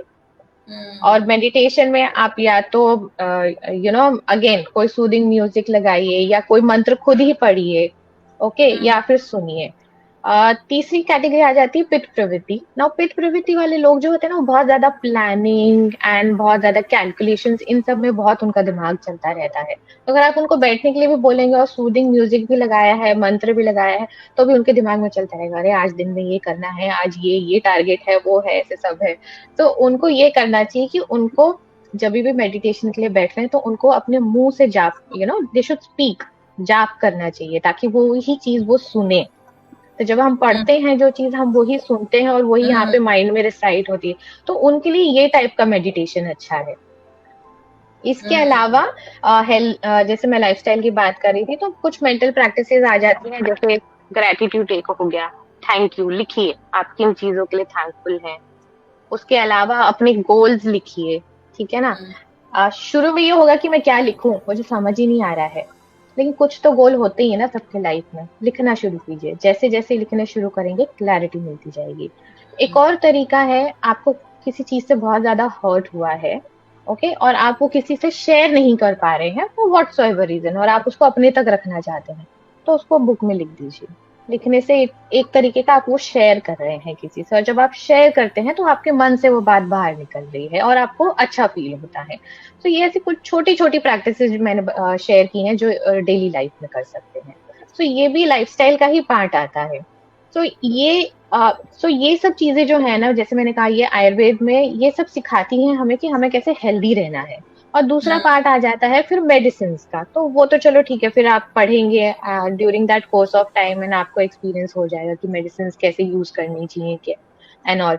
और मेडिटेशन में आप या तो अगेन कोई सूदिंग म्यूजिक लगाइए या कोई मंत्र खुद ही पढ़िए, ओके, या फिर सुनिए। तीसरी कैटेगरी आ जाती है पित्त प्रवृत्ति। नाउ पित्त प्रवृत्ति वाले लोग जो होते हैं ना, वो बहुत ज्यादा प्लानिंग एंड बहुत ज्यादा कैलकुलेशंस, इन सब में बहुत उनका दिमाग चलता रहता है। तो अगर आप उनको बैठने के लिए भी बोलेंगे और सूदिंग म्यूजिक भी लगाया है, मंत्र भी लगाया है, तो भी उनके दिमाग में चलता रहेगा, अरे आज दिन में ये करना है, आज ये टारगेट है, वो है, ऐसे सब है। तो उनको ये करना चाहिए कि उनको जब भी मेडिटेशन के लिए बैठ रहे हैं तो उनको अपने मुंह से जाप, दे शुड स्पीक, जाप करना चाहिए ताकि वो ही चीज वो सुने। तो जब हम पढ़ते हैं जो चीज, हम वही सुनते हैं और वही यहाँ पे माइंड में रिसाइट होती है। तो उनके लिए ये टाइप का मेडिटेशन अच्छा है। इसके अलावा जैसे मैं लाइफस्टाइल की बात कर रही थी, तो कुछ मेंटल प्रैक्टिसेस आ जाती हैं, जैसे ग्रेटिट्यूड एक हो गया, थैंक यू लिखिए, आप किन चीजों के लिए थैंकफुल हैं। उसके अलावा अपने गोल्स लिखिए, ठीक है ना। शुरू में ये होगा कि मैं क्या लिखूं, मुझे समझ ही नहीं आ रहा है, लेकिन कुछ तो गोल होते ही है ना सबके लाइफ में। लिखना शुरू कीजिए, जैसे जैसे लिखने शुरू करेंगे क्लैरिटी मिलती जाएगी। एक और तरीका है, आपको किसी चीज से बहुत ज्यादा हर्ट हुआ है, ओके, और आप वो किसी से शेयर नहीं कर पा रहे हैं फॉर व्हाटसोएवर रीजन, और आप उसको अपने तक रखना चाहते हैं, तो उसको बुक में लिख दीजिए। लिखने से एक तरीके का आप वो शेयर कर रहे हैं किसी से, और जब आप शेयर करते हैं तो आपके मन से वो बात बाहर निकल रही है और आपको अच्छा फील होता है। तो ये ऐसी कुछ छोटी छोटी प्रैक्टिसेस मैंने शेयर की हैं जो डेली लाइफ में कर सकते हैं। तो ये भी लाइफस्टाइल का ही पार्ट आता है। तो ये सब चीजें जो है ना, जैसे मैंने कहा, ये आयुर्वेद में ये सब सिखाती हैं हमें कि हमें कैसे हेल्दी रहना है। और दूसरा पार्ट आ जाता है फिर मेडिसिन का, तो वो तो चलो ठीक है, फिर आप पढ़ेंगे during that course of time and आपको एक्सपीरियंस हो जाएगा कि मेडिसिन कैसे यूज करनी चाहिए and all.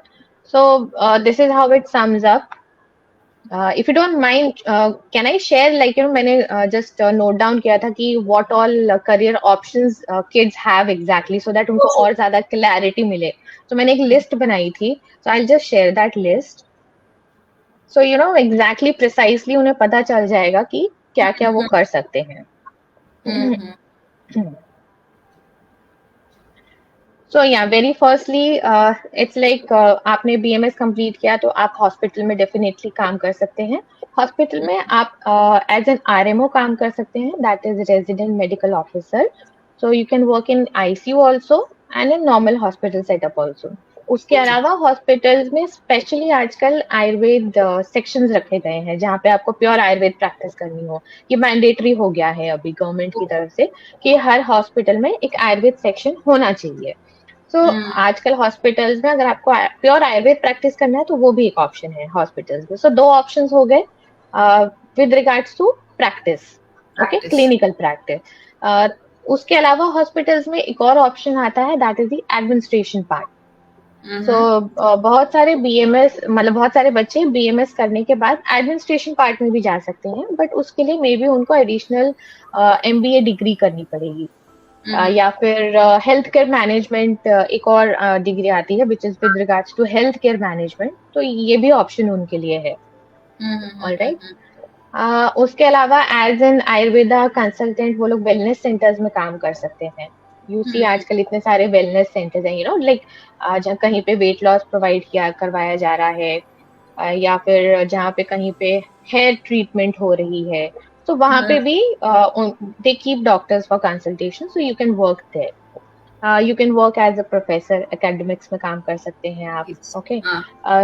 So this is how it sums up. If you don't mind, can I share, like, मैंने just note down किया था कि what all career options kids have exactly, so that उनको और ज्यादा clarity मिले। तो मैंने एक लिस्ट बनाई थी, so I'll just share that list, so exactly precisely उन्हें पता चल जाएगा कि क्या क्या वो कर सकते हैं। सो या वेरी फर्स्टली, इट्स लाइक आपने बीएमएस कंप्लीट किया तो आप हॉस्पिटल में डेफिनेटली काम कर सकते हैं। हॉस्पिटल में आप एज एन आरएमओ काम कर सकते हैं, that is resident medical officer. So you can work in ICU also and in normal hospital setup also. उसके अलावा हॉस्पिटल्स में स्पेशली आजकल आयुर्वेद सेक्शंस रखे गए हैं जहाँ पे आपको प्योर आयुर्वेद प्रैक्टिस करनी हो। ये मैंडेटरी हो गया है अभी गवर्नमेंट की तरफ से कि हर हॉस्पिटल में एक आयुर्वेद सेक्शन होना चाहिए। तो आजकल हॉस्पिटल्स में अगर आपको प्योर आयुर्वेद प्रैक्टिस करना है तो वो भी एक ऑप्शन है हॉस्पिटल्स में। सो दो ऑप्शंस हो गए with regards to practice, okay, clinical practice. उसके अलावा हॉस्पिटल्स में एक और ऑप्शन आता है, that is the administration part. So बहुत सारे बीएमएस, मतलब बहुत सारे बच्चे बीएमएस करने के बाद एडमिनिस्ट्रेशन पार्ट में भी जा सकते हैं, बट उसके लिए मे बी उनको एडिशनल एमबीए डिग्री करनी पड़ेगी। या फिर हेल्थ केयर मैनेजमेंट एक और डिग्री आती है which is with regards to health care management, तो ये भी ऑप्शन उनके लिए है। All right. उसके अलावा एज एन आयुर्वेदा कंसल्टेंट वो लोग वेलनेस सेंटर्स में काम कर सकते हैं। यू सी आजकल इतने सारे वेलनेस सेंटर्स हैं, यू नो लाइक जहाँ कहीं पे वेट लॉस प्रोवाइड किया करवाया जा रहा है, या फिर जहाँ पे कहीं पे हेयर ट्रीटमेंट हो रही है, तो वहाँ पे भी they keep doctors for consultation, so you can work there. You can work as a professor, academics में काम कर सकते हैं आप। ओके,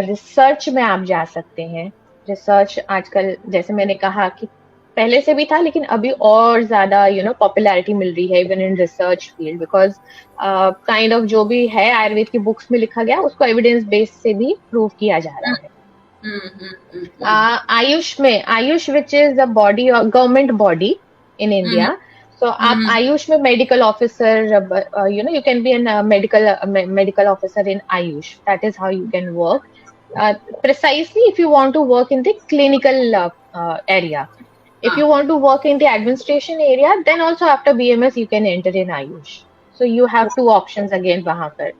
रिसर्च में आप जा सकते हैं। रिसर्च आजकल जैसे मैंने कहा कि पहले से भी था, लेकिन अभी और ज्यादा पॉपुलैरिटी मिल रही है even in research field, because kind of जो भी है आयुर्वेद की बुक्स में लिखा गया उसको एविडेंस बेस से भी प्रूव किया जा रहा है। AYUSH which is a body, government body in India. So आप आयुष में medical officer, you can be an medical officer in AYUSH, that is how you can work precisely if you want to work in the clinical area. If you want to work in the administration area, then also after BMS you can enter in Ayush. So you have two options again वहाँ पर।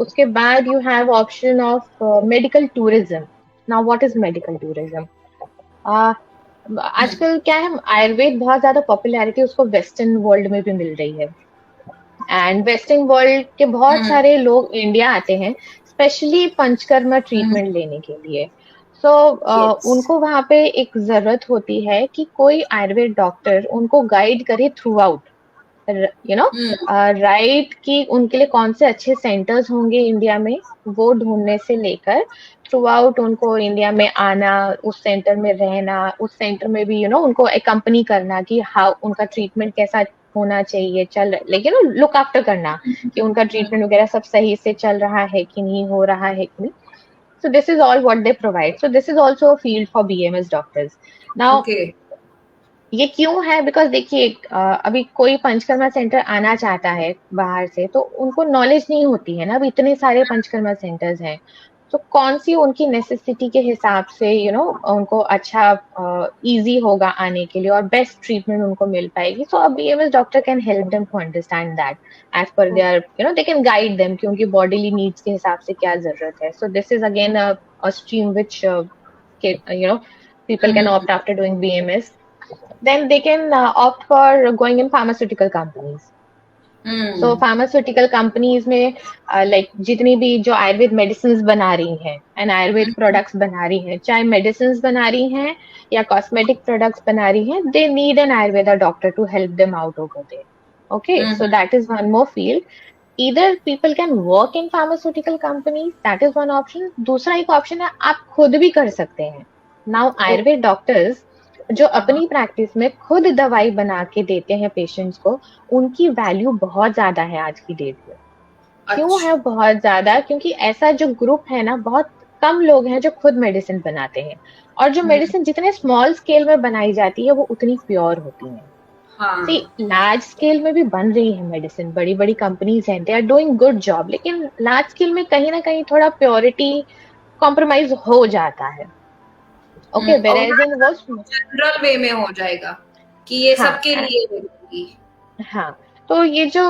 उसके बाद you have option of medical tourism. Now what is medical tourism? आजकल क्या है, आयुर्वेद बहुत ज्यादा popularity उसको वेस्टर्न वर्ल्ड में भी मिल रही है, एंड वेस्टर्न वर्ल्ड के बहुत सारे लोग इंडिया आते हैं स्पेशली पंचकर्मा ट्रीटमेंट लेने के लिए। सो उनको वहां पे एक जरूरत होती है कि कोई आयुर्वेद डॉक्टर उनको गाइड करे थ्रू आउट, राइट, कि उनके लिए कौन से अच्छे सेंटर्स होंगे इंडिया में, वो ढूंढने से लेकर थ्रू आउट उनको इंडिया में आना, उस सेंटर में रहना, उस सेंटर में भी उनको एकम्पनी करना कि हाँ उनका ट्रीटमेंट कैसा होना चाहिए, चल लेकिन लुक आफ्टर करना कि उनका ट्रीटमेंट वगैरह सब सही से चल रहा है कि नहीं, हो रहा है कि नहीं। So this is all what they provide. So this is also a field for BMS doctors. Now ये क्यों है, बिकॉज देखिए अभी कोई पंचकर्मा सेंटर आना चाहता है बाहर से, तो उनको नॉलेज नहीं होती है ना, अभी इतने सारे पंचकर्मा सेंटर्स हैं, तो कौन सी उनकी नेसेसिटी के हिसाब से उनको अच्छा इजी होगा आने के लिए और बेस्ट ट्रीटमेंट उनको मिल पाएगी। So a BMS doctor can help them to understand that as per their they can guide them कि उनकी बॉडीली नीड्स के हिसाब से क्या जरूरत है। So this is again a stream which people can opt after doing BMS. Then they can opt for going in pharmaceutical companies. So pharmaceutical companies में like जितनी भी जो आयुर्वेद मेडिसिन बना रही हैं एंड आयुर्वेद प्रोडक्ट्स बना रही हैं, चाहे मेडिसिन बना रही हैं या कॉस्मेटिक प्रोडक्ट्स बना रही हैं, they need an Ayurveda doctor to help them out over there. Okay, so that is one more field. Either people can work in pharmaceutical companies, that is one option. दूसरा एक option है आप खुद भी कर सकते हैं। Now आयुर्वेद डॉक्टर्स जो अपनी प्रैक्टिस में खुद दवाई बना के देते हैं पेशेंट्स को, उनकी वैल्यू बहुत ज्यादा है आज की डेट में। क्यों है बहुत ज्यादा? क्योंकि ऐसा जो ग्रुप है ना, बहुत कम लोग हैं जो खुद मेडिसिन बनाते हैं, और जो मेडिसिन जितने स्मॉल स्केल में बनाई जाती है वो उतनी प्योर होती है। लार्ज स्केल में भी बन रही है मेडिसिन, बड़ी बड़ी कंपनीज हैं, they are doing good job, लेकिन लार्ज स्केल में कहीं ना कहीं थोड़ा प्योरिटी कॉम्प्रोमाइज हो जाता है। ओके, वेयरएज इन वो जनरल वे में हो जाएगा कि ये सबके लिए होगी। हाँ, तो ये जो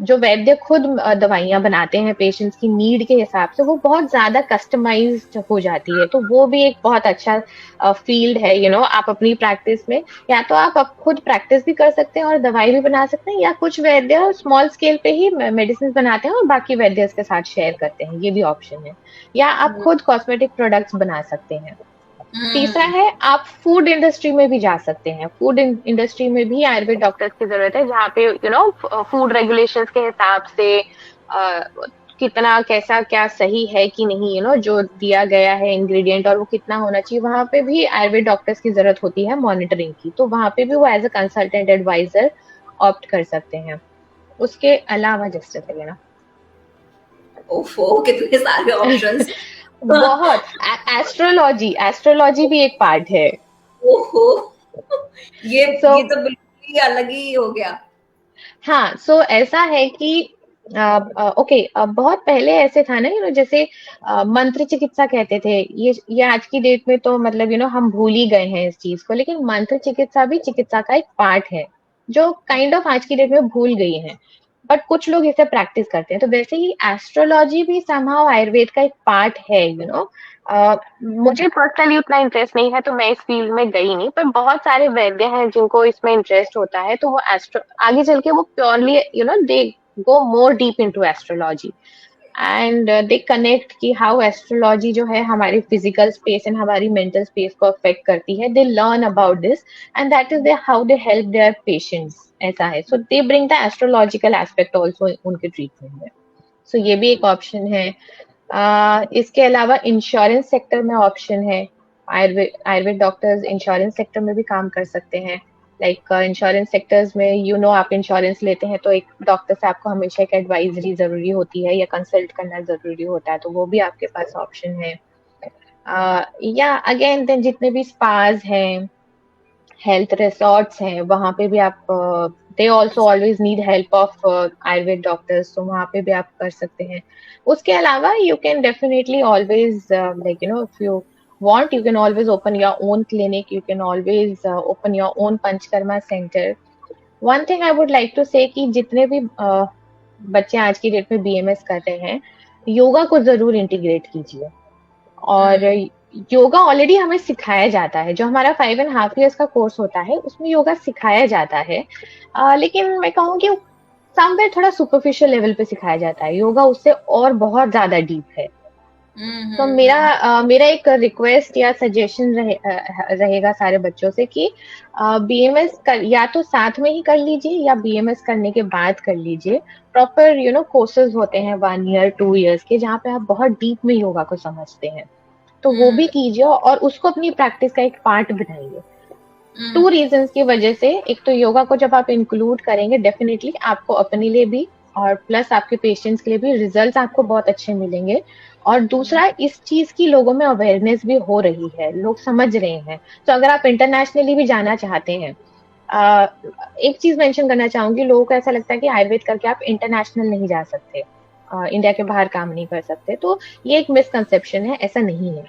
जो वैद्य खुद दवाइयां बनाते हैं पेशेंट्स की नीड के हिसाब से, वो बहुत ज्यादा कस्टमाइज्ड हो जाती है, तो वो भी एक बहुत अच्छा फील्ड है। आप अपनी प्रैक्टिस में या तो आप खुद प्रैक्टिस भी कर सकते हैं और दवाई भी बना सकते हैं, या कुछ वैद्य स्मॉल स्केल पे ही मेडिसिन बनाते हैं और बाकी वैद्य के साथ शेयर करते हैं, ये भी ऑप्शन है। या आप खुद कॉस्मेटिक प्रोडक्ट्स बना सकते हैं। तीसरा है आप फूड इंडस्ट्री में भी जा सकते हैं। फूड इंडस्ट्री में भी आयुर्वेद डॉक्टर्स की जरूरत है, जहाँ पे फूड रेगुलेशंस के हिसाब से कितना कैसा क्या सही है कि नहीं, जो दिया गया है इंग्रेडिएंट और वो कितना होना चाहिए, वहाँ पे भी आयुर्वेद डॉक्टर्स की जरूरत होती है मॉनिटरिंग की, तो वहाँ पे भी वो as a consultant advisor opt कर सकते हैं। उसके अलावा जस्ट ना कितने सारे ऑप्शंस बहुत। एस्ट्रोलॉजी भी एक पार्ट है। ओहो, ये तो बिल्कुल ही अलग ही हो गया। हाँ, सो ऐसा है कि ओके, बहुत पहले ऐसे था ना, जैसे मंत्र चिकित्सा कहते थे। ये आज की डेट में तो मतलब हम भूल ही गए हैं इस चीज को, लेकिन मंत्र चिकित्सा भी चिकित्सा का एक पार्ट है जो काइंड ऑफ आज की डेट में भूल गई है, बट कुछ लोग इसे प्रैक्टिस करते हैं। तो वैसे ही एस्ट्रोलॉजी भी समहाउ आयुर्वेद का एक पार्ट है। मुझे पर्सनली उतना इंटरेस्ट नहीं है, तो मैं इस फील्ड में गई नहीं, पर बहुत सारे वैद्य हैं जिनको इसमें इंटरेस्ट होता है, तो वो एस्ट्रो आगे चल के वो purely they go more deep into astrology, and they connect कि how astrology जो है हमारी physical space and हमारी mental space को affect करती है। They learn about this and that is how they help their patients, ऐसा है। So they bring the astrological aspect also उनके treatment में। So ये भी एक option है। इसके अलावा इंश्योरेंस सेक्टर में ऑप्शन है। आयुर्वेद डॉक्टर्स इंश्योरेंस सेक्टर में भी काम कर सकते हैं। लाइक इंश्योरेंस सेक्टर्स में आप इंश्योरेंस लेते हैं तो एक डॉक्टर से आपको हमेशा एक एडवाइजरी जरूरी होती है या कंसल्ट करना जरूरी होता है, तो वो भी आपके पास ऑप्शन है। या अगेन देन जितने भी स्पाज हैं, हेल्थ रिसोर्ट्स हैं, वहां पे भी आप they also always need help of Ayurveda doctors, तो वहां पे भी आप कर सकते हैं। उसके अलावा you can definitely always like if you want, you can always open your own clinic, you can always open your own panchkarma center. One thing I would like to say कि जितने भी बच्चे आज की डेट में BMS कर रहे हैं, योगा को जरूर इंटीग्रेट कीजिए। और योगा ऑलरेडी हमें सिखाया जाता है, जो हमारा 5.5 years का कोर्स होता है उसमें योगा सिखाया जाता है। लेकिन मैं कहूँ कि समवेयर थोड़ा सुपरफिशियल लेवल पे सिखाया जाता है, योगा उससे और बहुत ज्यादा डीप है। तो मेरा एक रिक्वेस्ट या सजेशन रहेगा सारे बच्चों से कि बीएमएस कर या तो साथ में ही कर लीजिए या बीएमएस करने के बाद कर लीजिए। प्रॉपर कोर्सेज होते हैं 1 year 2 years के, जहाँ पे आप बहुत डीप में योगा को समझते हैं, तो वो भी कीजिए और उसको अपनी प्रैक्टिस का एक पार्ट बनाइए। 2 reasons की वजह से, एक तो योगा को जब आप इंक्लूड करेंगे डेफिनेटली आपको अपने लिए भी और प्लस आपके पेशेंट्स के लिए भी रिजल्ट्स आपको बहुत अच्छे मिलेंगे। और दूसरा, इस चीज की लोगों में अवेयरनेस भी हो रही है, लोग समझ रहे हैं। तो अगर आप इंटरनेशनली भी जाना चाहते हैं, एक चीज मेंशन करना चाहूंगी, लोगों को ऐसा लगता है कि आयुर्वेद करके आप इंटरनेशनल नहीं जा सकते, इंडिया के बाहर काम नहीं कर सकते, तो ये एक मिसकंसेप्शन है, ऐसा नहीं है।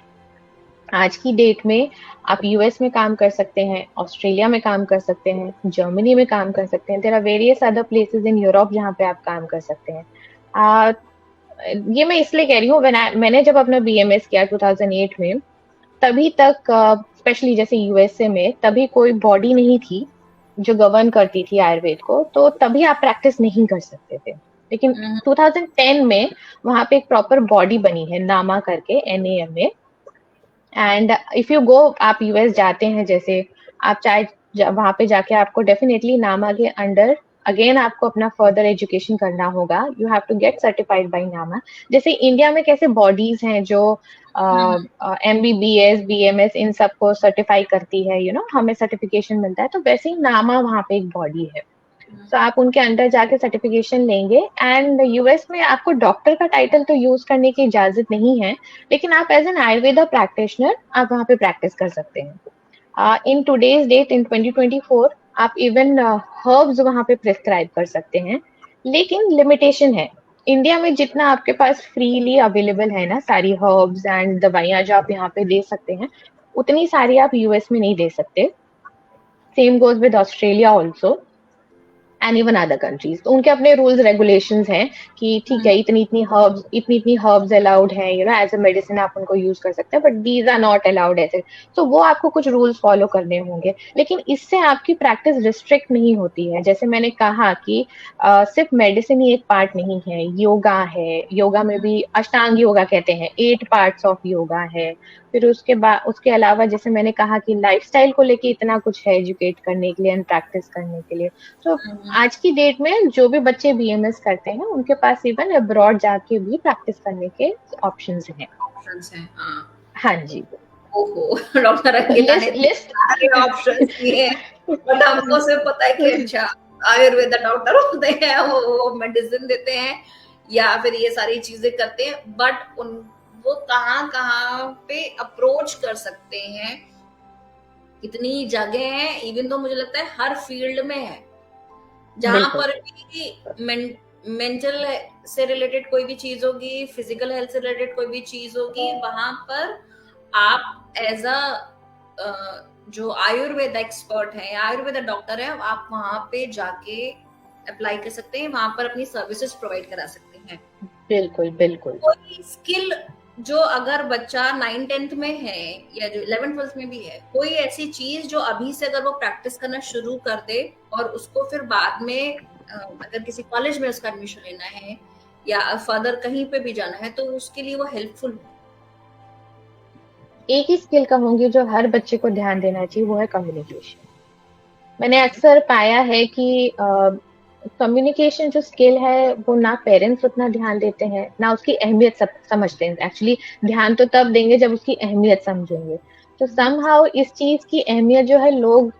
आज की डेट में आप यूएस में काम कर सकते हैं, ऑस्ट्रेलिया में काम कर सकते हैं, जर्मनी में काम कर सकते हैं, there are various other places in Europe जहाँ पे आप काम कर सकते हैं। ये मैं इसलिए कह रही हूँ, मैंने जब अपना बीएमएस किया 2008 में, तभी तक स्पेशली जैसे यूएसए में तभी कोई बॉडी नहीं थी जो गवर्न करती थी आयुर्वेद को, तो तभी आप प्रैक्टिस नहीं कर सकते थे। लेकिन 2010 में वहां पे एक प्रॉपर बॉडी बनी है, नामा करके, NAMA। And if you go, आप यूएस जाते हैं, जैसे आप चाहे वहां पे जाके आपको डेफिनेटली नामा के अंडर अगेन आपको अपना फर्दर एजुकेशन करना होगा, you have to get certified by NAMA. जैसे इंडिया में कैसे बॉडीज हैं जो MBBS BMS इन सबको सर्टिफाई करती है, हमें सर्टिफिकेशन मिलता है, तो वैसे ही नामा वहाँ पे एक बॉडी है। तो आप उनके अंडर जाके सर्टिफिकेशन लेंगे। एंड यूएस में आपको डॉक्टर का टाइटल तो यूज करने की इजाजत नहीं है, लेकिन आप एज एन आयुर्वेदा प्रैक्टिशनर आप वहाँ पे प्रैक्टिस कर सकते हैं। इन टूडेज डेट, इन 2024, आप इवन हर्ब्स वहाँ पे प्रिस्क्राइब कर सकते हैं, लेकिन लिमिटेशन है। इंडिया में जितना आपके पास फ्रीली अवेलेबल है ना सारी हर्ब्स एंड दवाइयाँ जो आप यहाँ पे दे सकते हैं, उतनी सारी आप यूएस में नहीं दे सकते। Same goes with Australia also and even other countries. तो उनके अपने रूल्स रेगुलेशंस हैं कि ठीक है, इतनी इतनी हर्ब्स अलाउड है, एज अ मेडिसिन आप उनको यूज कर सकते हैं, but these are not allowed ऐसे। तो वो आपको कुछ रूल्स फॉलो करने होंगे, लेकिन इससे आपकी प्रैक्टिस रिस्ट्रिक्ट नहीं होती है। जैसे मैंने कहा कि सिर्फ मेडिसिन ही एक पार्ट नहीं है, योगा है, योगा में भी अष्टांग योगा कहते हैं, 8 parts ऑफ योगा है। फिर उसके अलावा जैसे मैंने कहा कि लाइफस्टाइल को लेके इतना कुछ है एजुकेट करने के लिए एंड प्रैक्टिस करने के लिए। तो आज की डेट में जो भी बच्चे बीएमएस करते हैं उनके पास इवन अब्रॉड जाके भी प्रैक्टिस करने के ऑप्शंस हैं। हाँ जी। ओहो, डॉक्टर अंकिता ने लिस्ट सारे ऑप्शंस दिए हैं, बट हमको सिर्फ पता है कि अच्छा आयुर्वेदा डॉक्टर होते हैं, वो मेडिसिन देते हैं या फिर ये सारी चीजें करते हैं, बट वो कहाँ कहाँ पे अप्रोच कर सकते हैं, कितनी जगह है। इवन तो मुझे लगता है हर फील्ड में है जहां पर भी मेंटल से रिलेटेड कोई भी चीज होगी, फिजिकल हेल्थ से रिलेटेड कोई भी चीज होगी, वहां पर आप एज अ जो आयुर्वेद एक्सपर्ट है या आयुर्वेद डॉक्टर है, आप वहां पे जाके अप्लाई कर सकते हैं, वहां पर अपनी सर्विसेज प्रोवाइड करा सकते हैं। बिल्कुल बिल्कुल। कोई स्किल जो अगर बच्चा 9th-10th में है या जो 11th-12th में भी है, कोई ऐसी चीज जो अभी से अगर वो प्रैक्टिस करना शुरू कर दे और उसको फिर बाद में अगर किसी कॉलेज में उसका एडमिशन लेना है या फर्दर कहीं पे भी जाना है, तो उसके लिए वो हेल्पफुल हो। एक ही स्किल कहूंगी जो हर बच्चे को ध्यान देना चाहिए, वो है कम्युनिकेशन। मैंने अक्सर पाया है कि कम्युनिकेशन जो स्किल है वो ना पेरेंट्स उतना ध्यान देते हैं, ना उसकी अहमियत समझते हैं। एक्चुअली ध्यान तो तब देंगे जब उसकी अहमियत समझेंगे। तो समहाउ इस चीज की अहमियत जो है लोग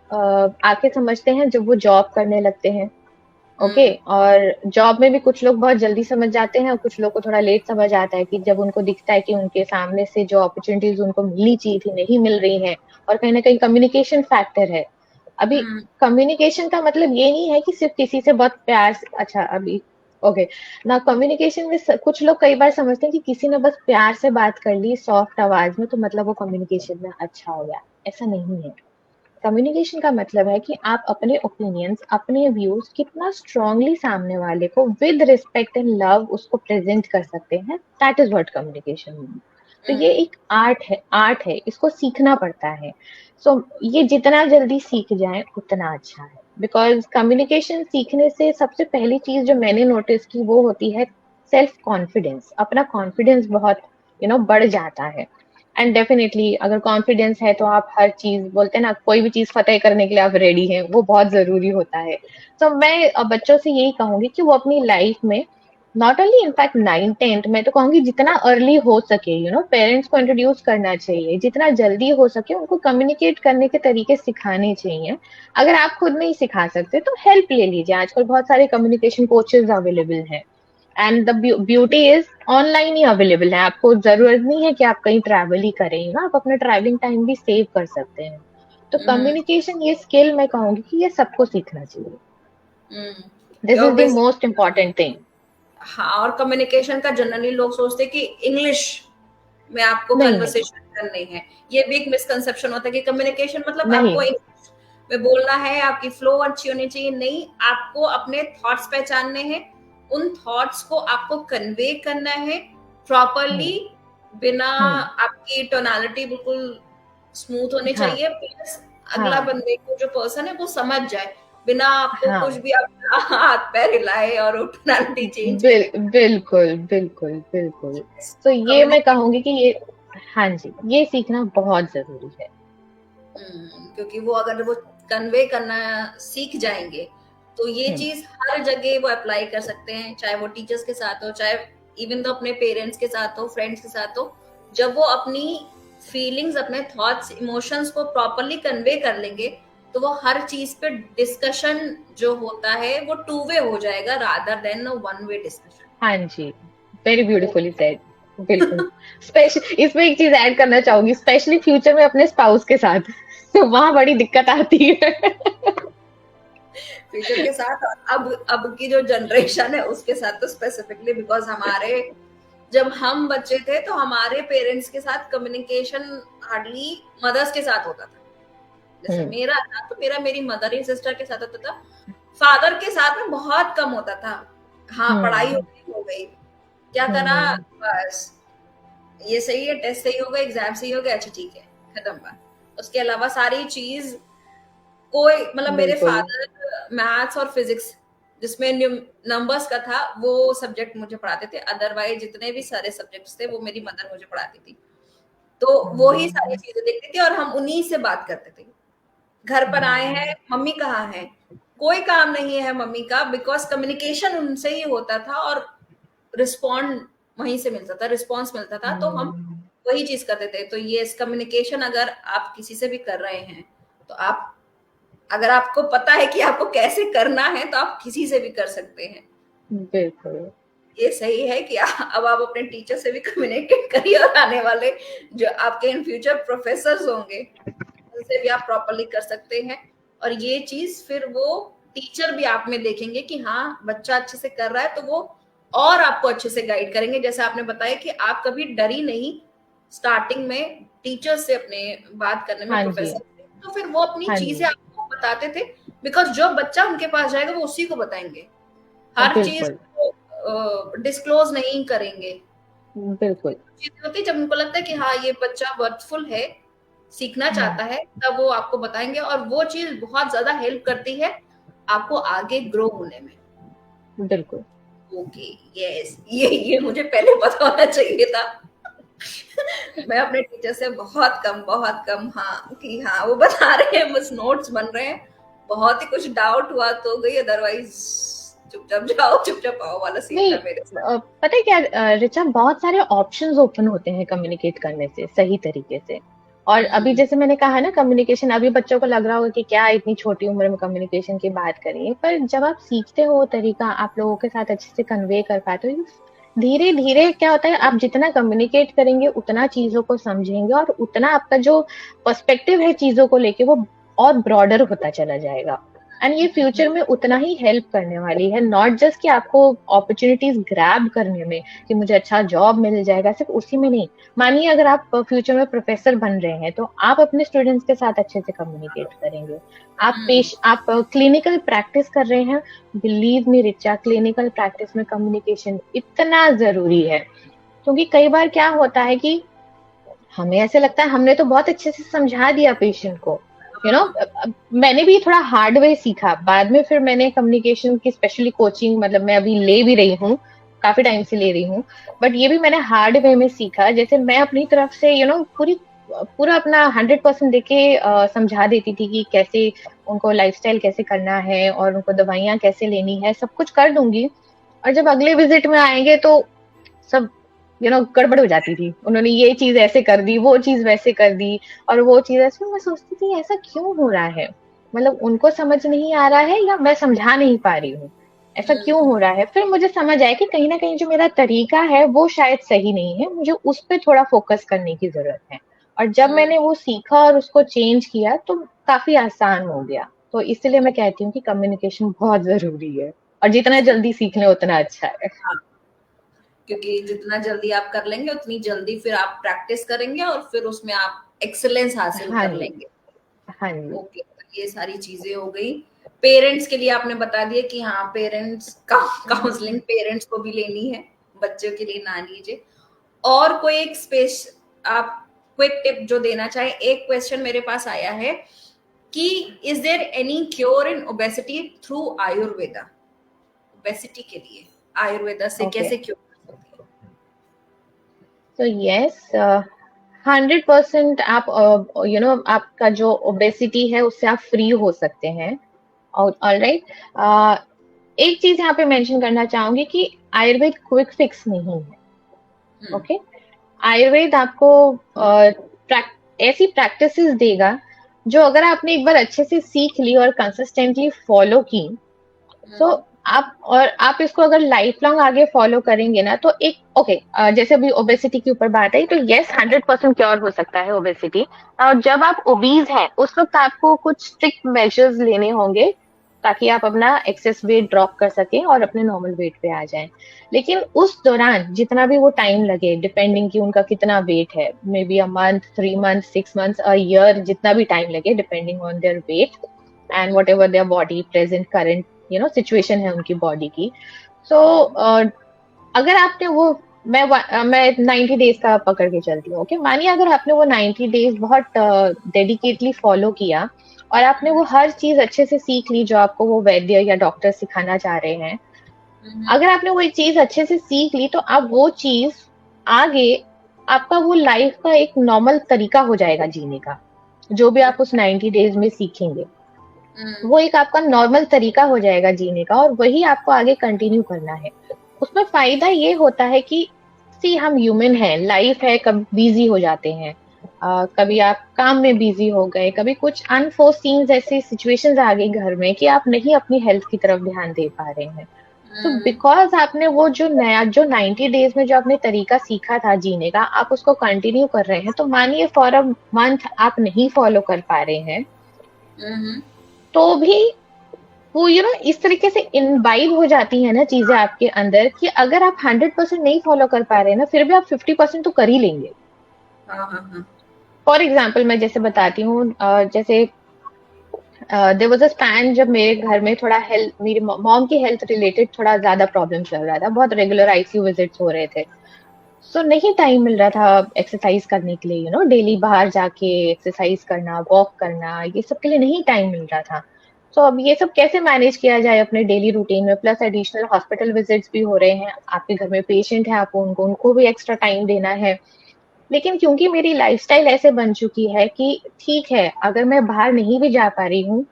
आके समझते हैं जब वो जॉब करने लगते हैं। ओके, और जॉब में भी कुछ लोग बहुत जल्दी समझ जाते हैं और कुछ लोग को थोड़ा लेट समझ आता है कि जब उनको दिखता है कि उनके सामने से जो अपॉर्चुनिटीज उनको मिलनी चाहिए थी नहीं मिल रही है, और कहीं ना कहीं कम्युनिकेशन फैक्टर है। अभी कम्युनिकेशन का मतलब ये नहीं है कि सिर्फ किसी से बहुत प्यार से, अच्छा अभी ओके ना, कम्युनिकेशन में कुछ लोग कई बार समझते हैं कि किसी ने बस प्यार से बात कर ली सॉफ्ट आवाज में तो मतलब वो कम्युनिकेशन में अच्छा हो गया। ऐसा नहीं है। कम्युनिकेशन का मतलब है कि आप अपने ओपिनियंस, अपने व्यूज कितना स्ट्रांगली सामने वाले को विद रिस्पेक्ट एंड लव उसको प्रेजेंट कर सकते हैं। That is what communication means. तो ये एक आर्ट है, इसको सीखना पड़ता है। सो ये जितना जल्दी सीख जाए उतना अच्छा है, बिकॉज कम्युनिकेशन सीखने से सबसे पहली चीज जो मैंने नोटिस की वो होती है सेल्फ कॉन्फिडेंस। अपना कॉन्फिडेंस बहुत बढ़ जाता है। एंड डेफिनेटली अगर कॉन्फिडेंस है तो आप हर चीज, बोलते हैं ना, कोई भी चीज फतेह करने के लिए आप रेडी हैं, वो बहुत जरूरी होता है। तो मैं बच्चों से यही कहूंगी कि वो अपनी लाइफ में नॉट ओनली इनफैक्ट 9th-10th, मैं तो कहूंगी जितना अर्ली हो सके पेरेंट्स को इंट्रोड्यूस करना चाहिए, जितना जल्दी हो सके उनको कम्युनिकेट करने के तरीके सिखाने चाहिए। अगर आप खुद नहीं सिखा सकते तो हेल्प ले लीजिए, आजकल बहुत सारे कम्युनिकेशन कोचेज अवेलेबल हैं। And the beauty is online he available है, आपको जरूरत नहीं है कि आप कहीं ट्रैवल ही करें ना, आप अपना ट्रैवलिंग टाइम भी सेव कर सकते हैं। तो कम्युनिकेशन ये स्किल मैं कहूंगी कि ये सबको सीखना चाहिए। This is the most important thing. हाँ, और कम्युनिकेशन का जनरली लोग सोचते हैं कि इंग्लिश में आपको नहीं नहीं कन्वर्सेशन करनी है। ये भी एक मिसकंसेप्शन होता है कि कम्युनिकेशन मतलब नहीं। आपको इंग्लिश में बोलना है, आपकी फ्लो अच्छी होनी चाहिए। नहीं, आपको अपने थॉट्स पहचानने हैं, उन थॉट्स को आपको कन्वे करना है प्रॉपरली, बिना आपकी टोनालिटी बिल्कुल स्मूथ होनी हाँ चाहिए, प्लस अगला हाँ बंदे को जो पर्सन है वो समझ जाए, बिना आपको हाँ, कुछ भी अपना हाथ पैर हिलाए और टोनालिटी चेंज करे। बिल्कुल बिल्कुल बिल्कुल। तो ये मैं कम्युनिकेट कहूंगी कि ये, हाँ जी, ये सीखना बहुत जरूरी है। क्योंकि वो अगर वो कन्वे करना सीख जाएंगे तो ये चीज हर जगह वो अप्लाई कर सकते हैं, चाहे वो टीचर्स के साथ हो, चाहे इवन तो अपने पेरेंट्स के साथ हो, फ्रेंड्स के साथ हो। जब वो अपनी फीलिंग्स, अपने थॉट्स, इमोशंस को प्रॉपरली कन्वे कर लेंगे तो वो हर चीज पे डिस्कशन जो होता है वो टू वे हो जाएगा rather than one way discussion. हाँ जी, वेरी ब्यूटीफुली सेड। बिल्कुल। स्पेशल इसमें एक चीज ऐड करना चाहूंगी, स्पेशली फ्यूचर में अपने स्पाउस के साथ वहां बड़ी दिक्कत आती है। फ्यूचर के साथ, अब की जो जनरेशन है उसके साथ तो स्पेसिफिकली, बिकॉज हमारे जब हम बच्चे थे तो हमारे पेरेंट्स के साथ कम्युनिकेशन हार्डली मदर्स के साथ होता था। जैसे मेरा था तो मेरा मेरी मदर या सिस्टर के साथ होता था, फादर के साथ में बहुत कम होता था। हाँ, पढ़ाई हो गई, क्या करा, बस ये सही है, टेस्ट सही हो गए, एग्जाम सही हो गए, अच्छा ठीक है, खत्म बात। उसके अलावा सारी चीज कोई, मतलब मेरे बिल्कुल। फादर मैथ्स और फिजिक्स जिसमें नंबर्स का था वो सब्जेक्ट मुझे पढ़ाते थे, अदरवाइज जितने भी सारे सब्जेक्ट्स थे वो मेरी मदर मुझे पढ़ाती थी। तो वो ही सारी चीजें देखती थी और हम उन्हीं से बात करते थे। घर पर आए हैं, मम्मी कहाँ है, कोई काम नहीं है मम्मी का, बिकॉज कम्युनिकेशन उनसे ही होता था और रिस्पॉन्ड वहीं से मिलता था, रिस्पॉन्स मिलता था, तो हम वही चीज करते थे। तो ये कम्युनिकेशन अगर आप किसी से भी कर रहे हैं तो आप, अगर आपको पता है कि आपको कैसे करना है तो आप किसी से भी कर सकते हैं। बिल्कुल। ये सही है कि अब आप अपने टीचर से भी कम्युनिकेट करिए और आने वाले जो आपके इन फ्यूचर प्रोफेसर होंगे उनसे भी आप प्रॉपरली कर सकते हैं। और ये चीज फिर वो टीचर भी आप में देखेंगे कि हाँ बच्चा अच्छे से कर रहा है, तो वो और आपको अच्छे से गाइड करेंगे। जैसे आपने बताया कि आप कभी डरी नहीं स्टार्टिंग में टीचर से अपने बात करने में, हाँ जी, प्रोफेसर से, तो फिर वो अपनी हाँ चीजें जी, आपको बताते थे। बिकॉज जो बच्चा उनके पास जाएगा वो उसी को बताएंगे, हर चीज बिल्कुल, को डिस्क्लोज नहीं करेंगे। बिल्कुल। चीजें होती है जब उनको लगता है कि हाँ ये बच्चा वर्थफुल है, सीखना हुँ, चाहता है, तब वो आपको बताएंगे, और वो चीज बहुत ज्यादा हेल्प करती है आपको आगे ग्रो होने में। बिल्कुल। ओके, यस, ये मुझे पहले पता होना चाहिए था। मैं अपने टीचर से बहुत कम, हाँ कि हाँ वो बता रहे हैं, बस नोट्स बन रहे हैं, बहुत ही कुछ डाउट हुआ तो गई, अदरवाइज चुपचाप जाओ चुपचाप आओ वाला सीन नहीं था मेरे साथ। पता है क्या ऋचा, बहुत सारे ऑप्शंस ओपन होते हैं कम्युनिकेट करने से सही तरीके से। और अभी हम्म, जैसे मैंने कहा ना कम्युनिकेशन, अभी बच्चों को लग रहा होगा कि क्या इतनी छोटी उम्र में कम्युनिकेशन की बात करिए, पर जब आप सीखते हो वो तरीका, आप लोगों के साथ अच्छे से कन्वे कर पाते हो, धीरे धीरे क्या होता है, आप जितना कम्युनिकेट करेंगे उतना चीजों को समझेंगे और उतना आपका जो पर्सपेक्टिव है चीजों को लेके वो और ब्रॉडर होता चला जाएगा। एंड ये फ्यूचर में उतना ही हेल्प करने वाली है, नॉट जस्ट कि आपको अपॉर्चुनिटीज ग्रैब करने में कि मुझे अच्छा जॉब मिल जाएगा, सिर्फ उसी में नहीं। मानिए अगर आप फ्यूचर में प्रोफेसर बन रहे हैं तो आप अपने स्टूडेंट्स के साथ अच्छे से कम्युनिकेट करेंगे। आप क्लिनिकल प्रैक्टिस कर रहे हैं, believe me Richa, clinical practice में कम्युनिकेशन इतना जरूरी है। क्योंकि कई बार क्या होता है कि हमें ऐसे लगता है हमने तो बहुत अच्छे से समझा दिया पेशेंट को, यू you नो know, मैंने भी थोड़ा हार्ड वे सीखा बाद में, फिर मैंने कम्युनिकेशन की स्पेशली कोचिंग, मतलब मैं अभी ले भी रही हूँ, काफी टाइम से ले रही हूँ, बट ये भी मैंने हार्ड वे में सीखा। जैसे मैं अपनी तरफ से पूरा अपना 100% देके समझा देती थी कि कैसे उनको लाइफस्टाइल कैसे करना है और उनको दवाइयाँ कैसे लेनी है, सब कुछ कर दूंगी। और जब अगले विजिट में आएंगे तो सब गड़बड़ हो जाती थी, उन्होंने ये चीज ऐसे कर दी, वो चीज वैसे कर दी, और वो चीज ऐसे। मैं सोचती थी ऐसा क्यों हो रहा है, मतलब उनको समझ नहीं आ रहा है या मैं समझा नहीं पा रही हूँ, ऐसा क्यों हो रहा है। फिर मुझे समझ आया कि कहीं ना कहीं जो मेरा तरीका है वो शायद सही नहीं है, मुझे उस पर थोड़ा फोकस करने की जरूरत है। और जब मैंने वो सीखा और उसको चेंज किया तो काफी आसान हो गया। तो इसलिए मैं कहती हूँ कि कम्युनिकेशन बहुत जरूरी है, और जितना जल्दी सीख लें उतना अच्छा है। हाँ, क्योंकि जितना जल्दी आप कर लेंगे उतनी जल्दी फिर आप प्रैक्टिस करेंगे और फिर उसमें आप एक्सेलेंस हासिल हाँ कर जी, लेंगे। हाँ जी, ओके, ये सारी चीजें हो गई। पेरेंट्स के लिए आपने बता दिया कि हाँ पेरेंट्स का काउंसलिंग पेरेंट्स को भी लेनी है, बच्चों के लिए ना लीजिए। और कोई एक स्पेस आप क्विक टिप जो देना चाहे। एक क्वेश्चन मेरे पास आया है कि is there any cure in obesity through Ayurveda? Obesity के लिए आयुर्वेदा से ओके। कैसे क्योर कर सकते हैं? तो यस, 100% आप आपका जो ओबेसिटी है उससे आप फ्री हो सकते हैं। और ऑलराइट, एक चीज यहाँ पे मेंशन करना चाहूंगी कि आयुर्वेद क्विक फिक्स नहीं है। हम्म, ओके, आयुर्वेद आपको ऐसी प्रैक्टिसेस देगा जो अगर आपने एक बार अच्छे से सीख ली और कंसिस्टेंटली फॉलो की, तो हम्म, आप इसको अगर लाइफ लॉन्ग आगे फॉलो करेंगे ना तो एक ओके, जैसे अभी ओबेसिटी के ऊपर बात आई तो यस 100% क्योर हो सकता है ओबेसिटी। और जब आप ओबीज हैं उस वक्त आपको कुछ स्ट्रिक्ट मेजर्स लेने होंगे ताकि आप अपना एक्सेस वेट ड्रॉप कर सकें और अपने नॉर्मल वेट पे आ जाएं। लेकिन उस दौरान जितना भी वो टाइम लगे, डिपेंडिंग कि उनका कितना वेट है, may be a month, 3 month, 6 month, a year, जितना भी टाइम लगे depending on their weight and whatever their body present current situation है उनकी बॉडी की। सो अगर आपने वो मैं 90 डेज का पकड़ के चलती हूँ। ओके, मानिए अगर आपने वो 90 डेज बहुत डेडिकेटली फॉलो किया और आपने वो हर चीज अच्छे से सीख ली जो आपको वो वैद्य या डॉक्टर सिखाना चाह रहे हैं, हम्म, अगर आपने वो चीज अच्छे से सीख ली तो आप वो चीज आगे, आपका वो लाइफ का एक नॉर्मल तरीका हो जाएगा जीने का। जो भी आप उस 90 डेज में सीखेंगे हम्म, वो एक आपका नॉर्मल तरीका हो जाएगा जीने का, और वही आपको आगे कंटिन्यू करना है। उसमें फायदा ये होता है कि सी हम ह्यूमन हैं, लाइफ है, कभी बिजी हो जाते हैं, कभी आप काम में बिजी हो गए, कभी कुछ अनफोर्सीन ऐसी सिचुएशंस आ गई घर में कि आप नहीं अपनी हेल्थ की तरफ ध्यान दे पा रहे हैं। तो हम्म, बिकॉज आपने वो जो 90 डेज में जो आपने तरीका सीखा था जीने का, आप उसको कंटिन्यू कर रहे हैं, तो मानिए फॉर अ मंथ आप नहीं फॉलो कर पा रहे हैं, हम्म, तो भी वो इस तरीके से इनवाइव हो जाती है ना चीजें आपके अंदर, कि अगर आप 100% नहीं फॉलो कर पा रहे हैं ना, फिर भी आप 50% तो कर ही लेंगे। हाँ हाँ हाँ। फॉर एग्जाम्पल मैं जैसे बताती हूँ, जैसे देयर वाज अ स्पैन जब मेरे घर में थोड़ा हेल्थ, मेरी मॉम की हेल्थ रिलेटेड थोड़ा ज्यादा प्रॉब्लम चल रहा था, बहुत रेगुलर आईसीयू विजिट्स हो रहे थे। सो नहीं टाइम मिल रहा था एक्सरसाइज करने के लिए, डेली बाहर जाके एक्सरसाइज करना, वॉक करना, ये सब के लिए नहीं टाइम मिल रहा था। तो अब ये सब कैसे मैनेज किया जाए अपने डेली रूटीन में, प्लस एडिशनल हॉस्पिटल विजिट्स भी हो रहे हैं, आपके घर में पेशेंट है, आपको उनको भी एक्स्ट्रा टाइम देना है। लेकिन क्योंकि मेरी लाइफस्टाइल ऐसे बन चुकी है कि ठीक है, अगर मैं बाहर नहीं भी जा पा रही हूँ,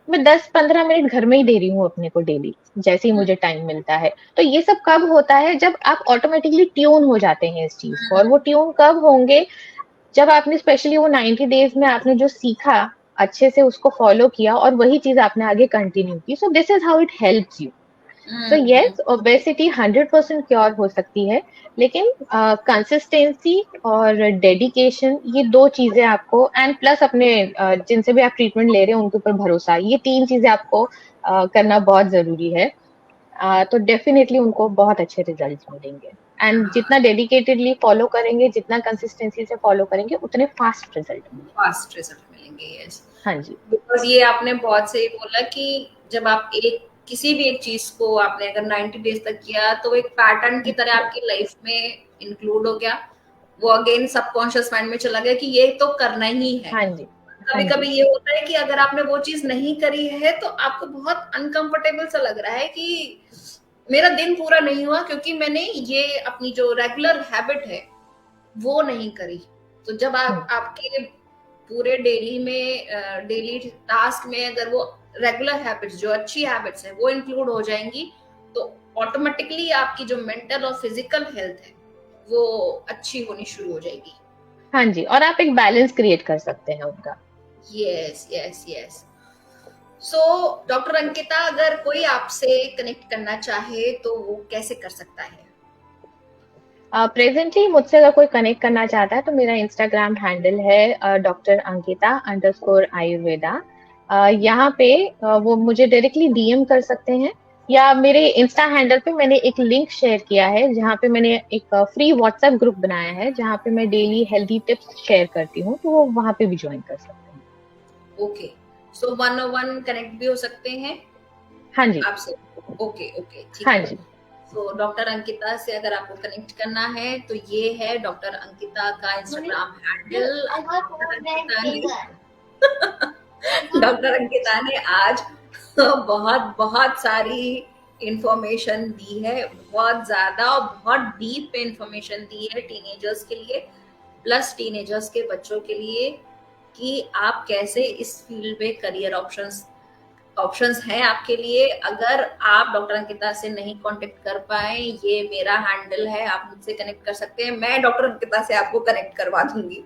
मैं 10-15 मिनट घर में ही दे रही हूँ अपने को डेली, जैसे ही मुझे टाइम मिलता है। तो ये सब कब होता है, जब आप ऑटोमेटिकली ट्यून हो जाते हैं इस चीज को। और वो ट्यून कब होंगे, जब आपने स्पेशली वो 90 डेज में आपने जो सीखा, अच्छे से उसको फॉलो किया और वही चीज आपने आगे कंटिन्यू की। So this is how it helps you. So hmm. Yes, obesity 100% cure हो सकती है, लेकिन कंसिस्टेंसी और डेडिकेशन, ये दो चीजें आपको, एंड प्लस अपने जिनसे भी आप ट्रीटमेंट ले रहे हैं उनके ऊपर भरोसा, ये तीन चीजें आपको करना बहुत जरूरी है। तो डेफिनेटली उनको बहुत अच्छे रिजल्ट मिलेंगे। एंड जितना डेडिकेटेडली फॉलो करेंगे, जितना कंसिस्टेंसी से फॉलो करेंगे, उतने फास्ट रिजल्ट मिलेंगे। फास्ट रिजल्ट मिलेंगे, यस। हाँ जी। बिकॉज ये आपने बहुत सही बोला कि जब आप एक किसी भी एक चीज को आपने अगर 90 डेज तक किया तो एक पैटर्न की तरह आपकी लाइफ में इंक्लूड हो गया। वो अगेन सबकॉन्शियस माइंड में चला गया कि ये तो करना ही है। हाँ जी। हाँ कभी कभी जी। ये होता है कि अगर आपने वो चीज नहीं करी है तो आपको बहुत अनकंफर्टेबल सा लग रहा है कि मेरा दिन पूरा नहीं हुआ क्योंकि मैंने ये अपनी जो रेगुलर हैबिट है वो नहीं करी। तो जब आप आपके पूरे डेली में डेली टास्क में अगर वो रेगुलर हैबिट्स जो अच्छी हैबिट्स है वो इंक्लूड हो जाएंगी तो ऑटोमेटिकली आपकी जो मेंटल और फिजिकल हेल्थ है वो अच्छी होनी शुरू हो जाएगी। हाँ जी, और आप एक बैलेंस क्रिएट कर सकते हैं उनका। Yes yes yes. सो डॉक्टर अंकिता, अगर कोई आपसे कनेक्ट करना चाहे तो वो कैसे कर सकता है? प्रेजेंटली मुझसे अगर कोई कनेक्ट करना चाहता है तो मेरा इंस्टाग्राम हैंडल है Dr. Ankita_Ayurveda। यहाँ पे वो मुझे डायरेक्टली डीएम कर सकते हैं, या मेरे इंस्टा हैंडल पे मैंने एक लिंक शेयर किया है, जहाँ पे मैंने एक फ्री व्हाट्सएप ग्रुप बनाया है, जहाँ पे मैं डेली हेल्दी टिप्स शेयर करती हूँ, तो वो वहाँ पे भी ज्वाइन कर सकते हैं। ओके। सो 101 कनेक्ट भी हो सकते हैं हाँ जी। आपसे? ओके ओके, ठीक हाँ है। जी। तो डॉक्टर अंकिता से अगर आपको कनेक्ट करना है तो ये है डॉक्टर अंकिता का इंस्टाग्राम हैंडल। डॉक्टर अंकिता ने आज बहुत बहुत सारी इंफॉर्मेशन दी है, बहुत ज्यादा और बहुत डीप इंफॉर्मेशन दी है टीनेजर्स के लिए, प्लस टीनेजर्स के बच्चों के लिए, कि आप कैसे इस फील्ड में करियर ऑप्शंस हैं आपके लिए। अगर आप डॉक्टर अंकिता से नहीं कांटेक्ट कर पाए, ये मेरा हैंडल है, आप मुझसे कनेक्ट कर सकते हैं, मैं डॉक्टर अंकिता से आपको कनेक्ट करवा दूंगी।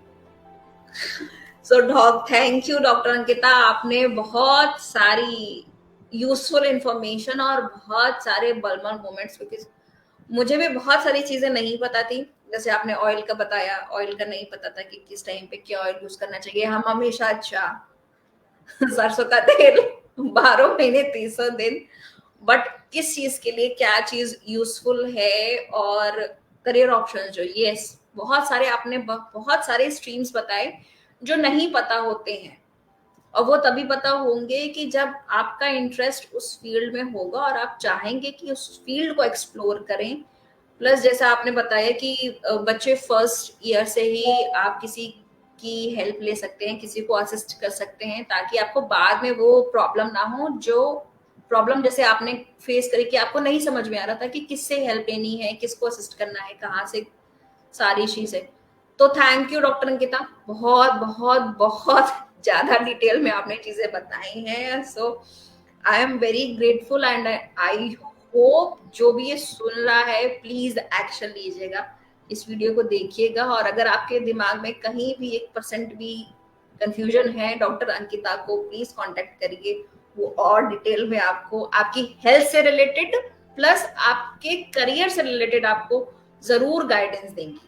सो थैंक यू डॉक्टर अंकिता, आपने बहुत सारी यूजफुल इंफॉर्मेशन और बहुत सारे बलमर मोमेंट्स, बिकॉज मुझे भी बहुत सारी चीजें नहीं पता थी। जैसे आपने ऑयल का बताया, ऑयल का नहीं पता था कि किस टाइम पे क्या ऑयल यूज करना चाहिए। हम हमेशा अच्छा सरसों का तेल 12 महीने 300 दिन, बट किस चीज के लिए क्या चीज यूजफुल है, और करियर ऑप्शन जो, यस, बहुत सारे आपने बहुत सारे स्ट्रीम्स बताए जो नहीं पता होते हैं। और वो तभी पता होंगे कि जब आपका इंटरेस्ट उस फील्ड में होगा और आप चाहेंगे कि उस फील्ड को एक्सप्लोर करें। प्लस जैसा आपने बताया कि बच्चे फर्स्ट ईयर से ही आप किसी की हेल्प ले सकते हैं, किसी को असिस्ट कर सकते हैं, ताकि आपको बाद में वो प्रॉब्लम ना हो, जो प्रॉब्लम जैसे आपने फेस करी कि आपको नहीं समझ में आ रहा था कि किससे हेल्प लेनी है, किसको असिस्ट करना है, कहाँ से सारी चीजें। तो थैंक यू डॉक्टर अंकिता, बहुत बहुत बहुत ज्यादा डिटेल में आपने चीजें बताई हैं। So I am very grateful and I hope जो भी ये सुन रहा है प्लीज एक्शन लीजिएगा, इस वीडियो को देखिएगा, और अगर आपके दिमाग में कहीं भी 1% भी कंफ्यूजन है, डॉक्टर अंकिता को प्लीज कांटेक्ट करिए। वो और डिटेल में आपको आपकी हेल्थ से रिलेटेड प्लस आपके करियर से रिलेटेड आपको जरूर गाइडेंस देंगी।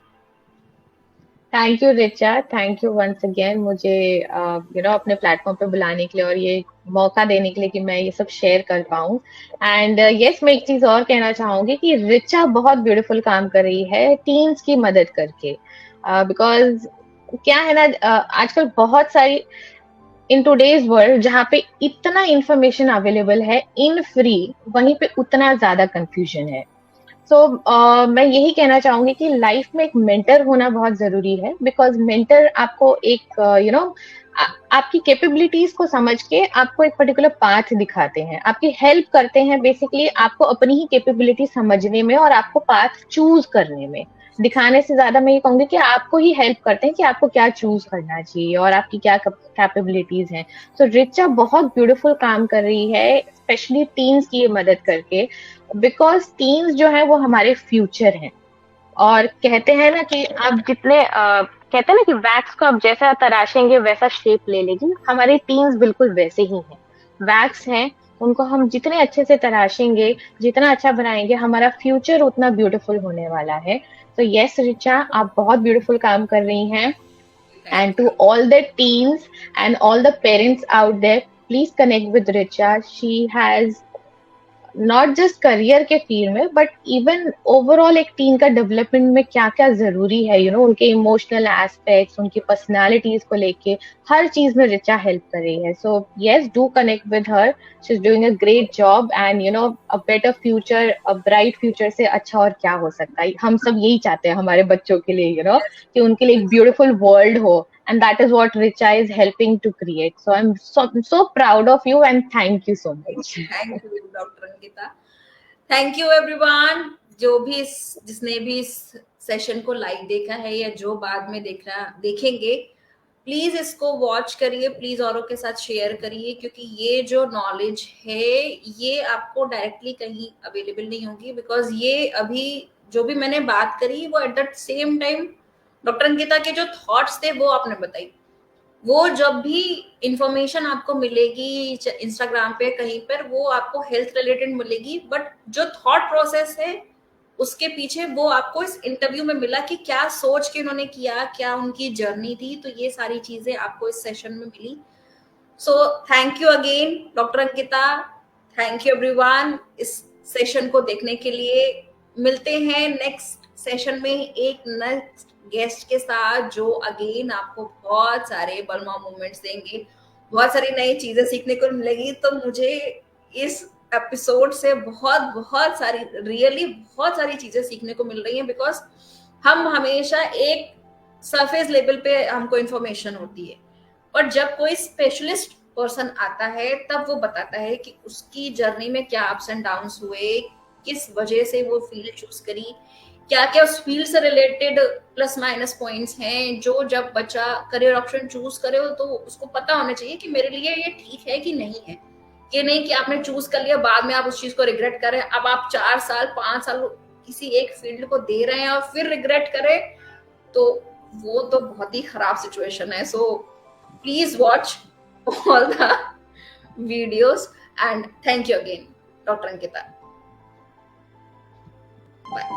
Thank you Richa, thank you once again मुझे अपने प्लेटफॉर्म पे बुलाने के लिए और ये मौका देने के लिए कि मैं ये सब शेयर कर पाऊँ। एंड यस, मैं एक चीज और कहना चाहूंगी कि रिचा बहुत ब्यूटीफुल काम कर रही है टीन्स की मदद करके। बिकॉज क्या है ना, आजकल बहुत सारी इन टूडेज वर्ल्ड जहाँ पे इतना इंफॉर्मेशन अवेलेबल है इन फ्री, वहीं पे उतना ज्यादा कंफ्यूजन है। सो मैं यही कहना चाहूंगी कि लाइफ में एक मेंटर होना बहुत जरूरी है। बिकॉज मेंटर आपको एक आपकी कैपेबिलिटीज को समझ के आपको एक पर्टिकुलर पाथ दिखाते हैं, आपकी हेल्प करते हैं बेसिकली आपको अपनी ही कैपेबिलिटी समझने में और आपको पाथ चूज करने में। दिखाने से ज्यादा मैं ये कहूंगी कि आपको ही हेल्प करते हैं कि आपको क्या चूज करना चाहिए और आपकी क्या कैपेबिलिटीज हैं। तो रिचा बहुत ब्यूटीफुल काम कर रही है, स्पेशली टीन्स की ये मदद करके। बिकॉज टीन्स जो है वो हमारे फ्यूचर हैं। और कहते हैं ना कि आप कहते हैं ना कि वैक्स को आप जैसा तराशेंगे वैसा शेप ले लेगी, हमारे टीन्स बिल्कुल वैसे ही हैं। वैक्स हैं, उनको हम जितने अच्छे से तराशेंगे, जितना अच्छा बनाएंगे, हमारा फ्यूचर उतना ब्यूटीफुल होने वाला है। तो यस रिचा, आप बहुत ब्यूटीफुल काम कर रही हैं। And thank to you. all the teens and all the parents out there, please connect with Richa. She has not just career के फील्ड में बट इवन ओवरऑल एक टीम का डेवलपमेंट में क्या क्या जरूरी है, उनके इमोशनल एस्पेक्ट्स, उनकी पर्सनालिटीज को लेके हर चीज में रिचा हेल्प कर रही है। So yes, do connect with her. She is doing a great job and a better future, a bright future से अच्छा और क्या हो सकता है। हम सब यही चाहते हैं हमारे बच्चों के लिए, कि उनके लिए एक ब्यूटीफुल वर्ल्ड हो। And that is what Richa is helping to create. So I'm so proud of you and thank you so much. Thank you doctor Ankita. Thank you everyone, जो भी जिसने भी इस सेशन को लाइव देखा है या जो बाद में देखेंगे, प्लीज इसको वॉच करिए, प्लीज औरों के साथ शेयर करिए, क्योंकि ये जो नॉलेज है ये आपको डायरेक्टली कहीं अवेलेबल नहीं होगी। बिकॉज ये अभी जो भी मैंने बात करी वो at the same time doctor Ankita के जो थॉट्स थे वो आपने बताई। वो जब भी इंफॉर्मेशन आपको मिलेगी इंस्टाग्राम पे कहीं पर, वो आपको हेल्थ रिलेटेड मिलेगी, बट जो थॉट प्रोसेस है उसके पीछे वो आपको इस इंटरव्यू में मिला कि क्या सोच के उन्होंने किया, क्या उनकी जर्नी थी। तो ये सारी चीजें आपको इस सेशन में मिली। So thank you again doctor Ankita, thank you everyone इस सेशन को देखने के लिए। मिलते हैं नेक्स्ट सेशन में एक नेक्स्ट गेस्ट के साथ, जो अगेन आपको बहुत सारे बलमा मोमेंट्स देंगे, बहुत सारी नई चीजें सीखने को मिलेगी। तो मुझे इस एपिसोड से बहुत बहुत सारी रियली बहुत सारी चीजें सीखने को मिल रही हैं। बिकॉज हम हमेशा एक सरफेस लेवल पे हमको इंफॉर्मेशन होती है, और जब कोई स्पेशलिस्ट पर्सन आता है तब वो बताता है कि उसकी जर्नी में क्या अप्स एंड डाउन्स हुए, किस वजह से वो फील्ड चूज करी, क्या क्या उस फील्ड से रिलेटेड प्लस माइनस पॉइंट्स हैं, जो जब बच्चा करियर ऑप्शन चूज करे हो तो उसको पता होना चाहिए कि मेरे लिए ये ठीक है कि नहीं है। ये नहीं कि आपने चूज कर लिया बाद में आप उस चीज को रिग्रेट करें, अब आप 4 साल 5 साल किसी एक फील्ड को दे रहे हैं और फिर रिग्रेट करें, तो वो तो बहुत ही खराब सिचुएशन है। So please watch all the videos and thank you again Dr. Ankita. Bye.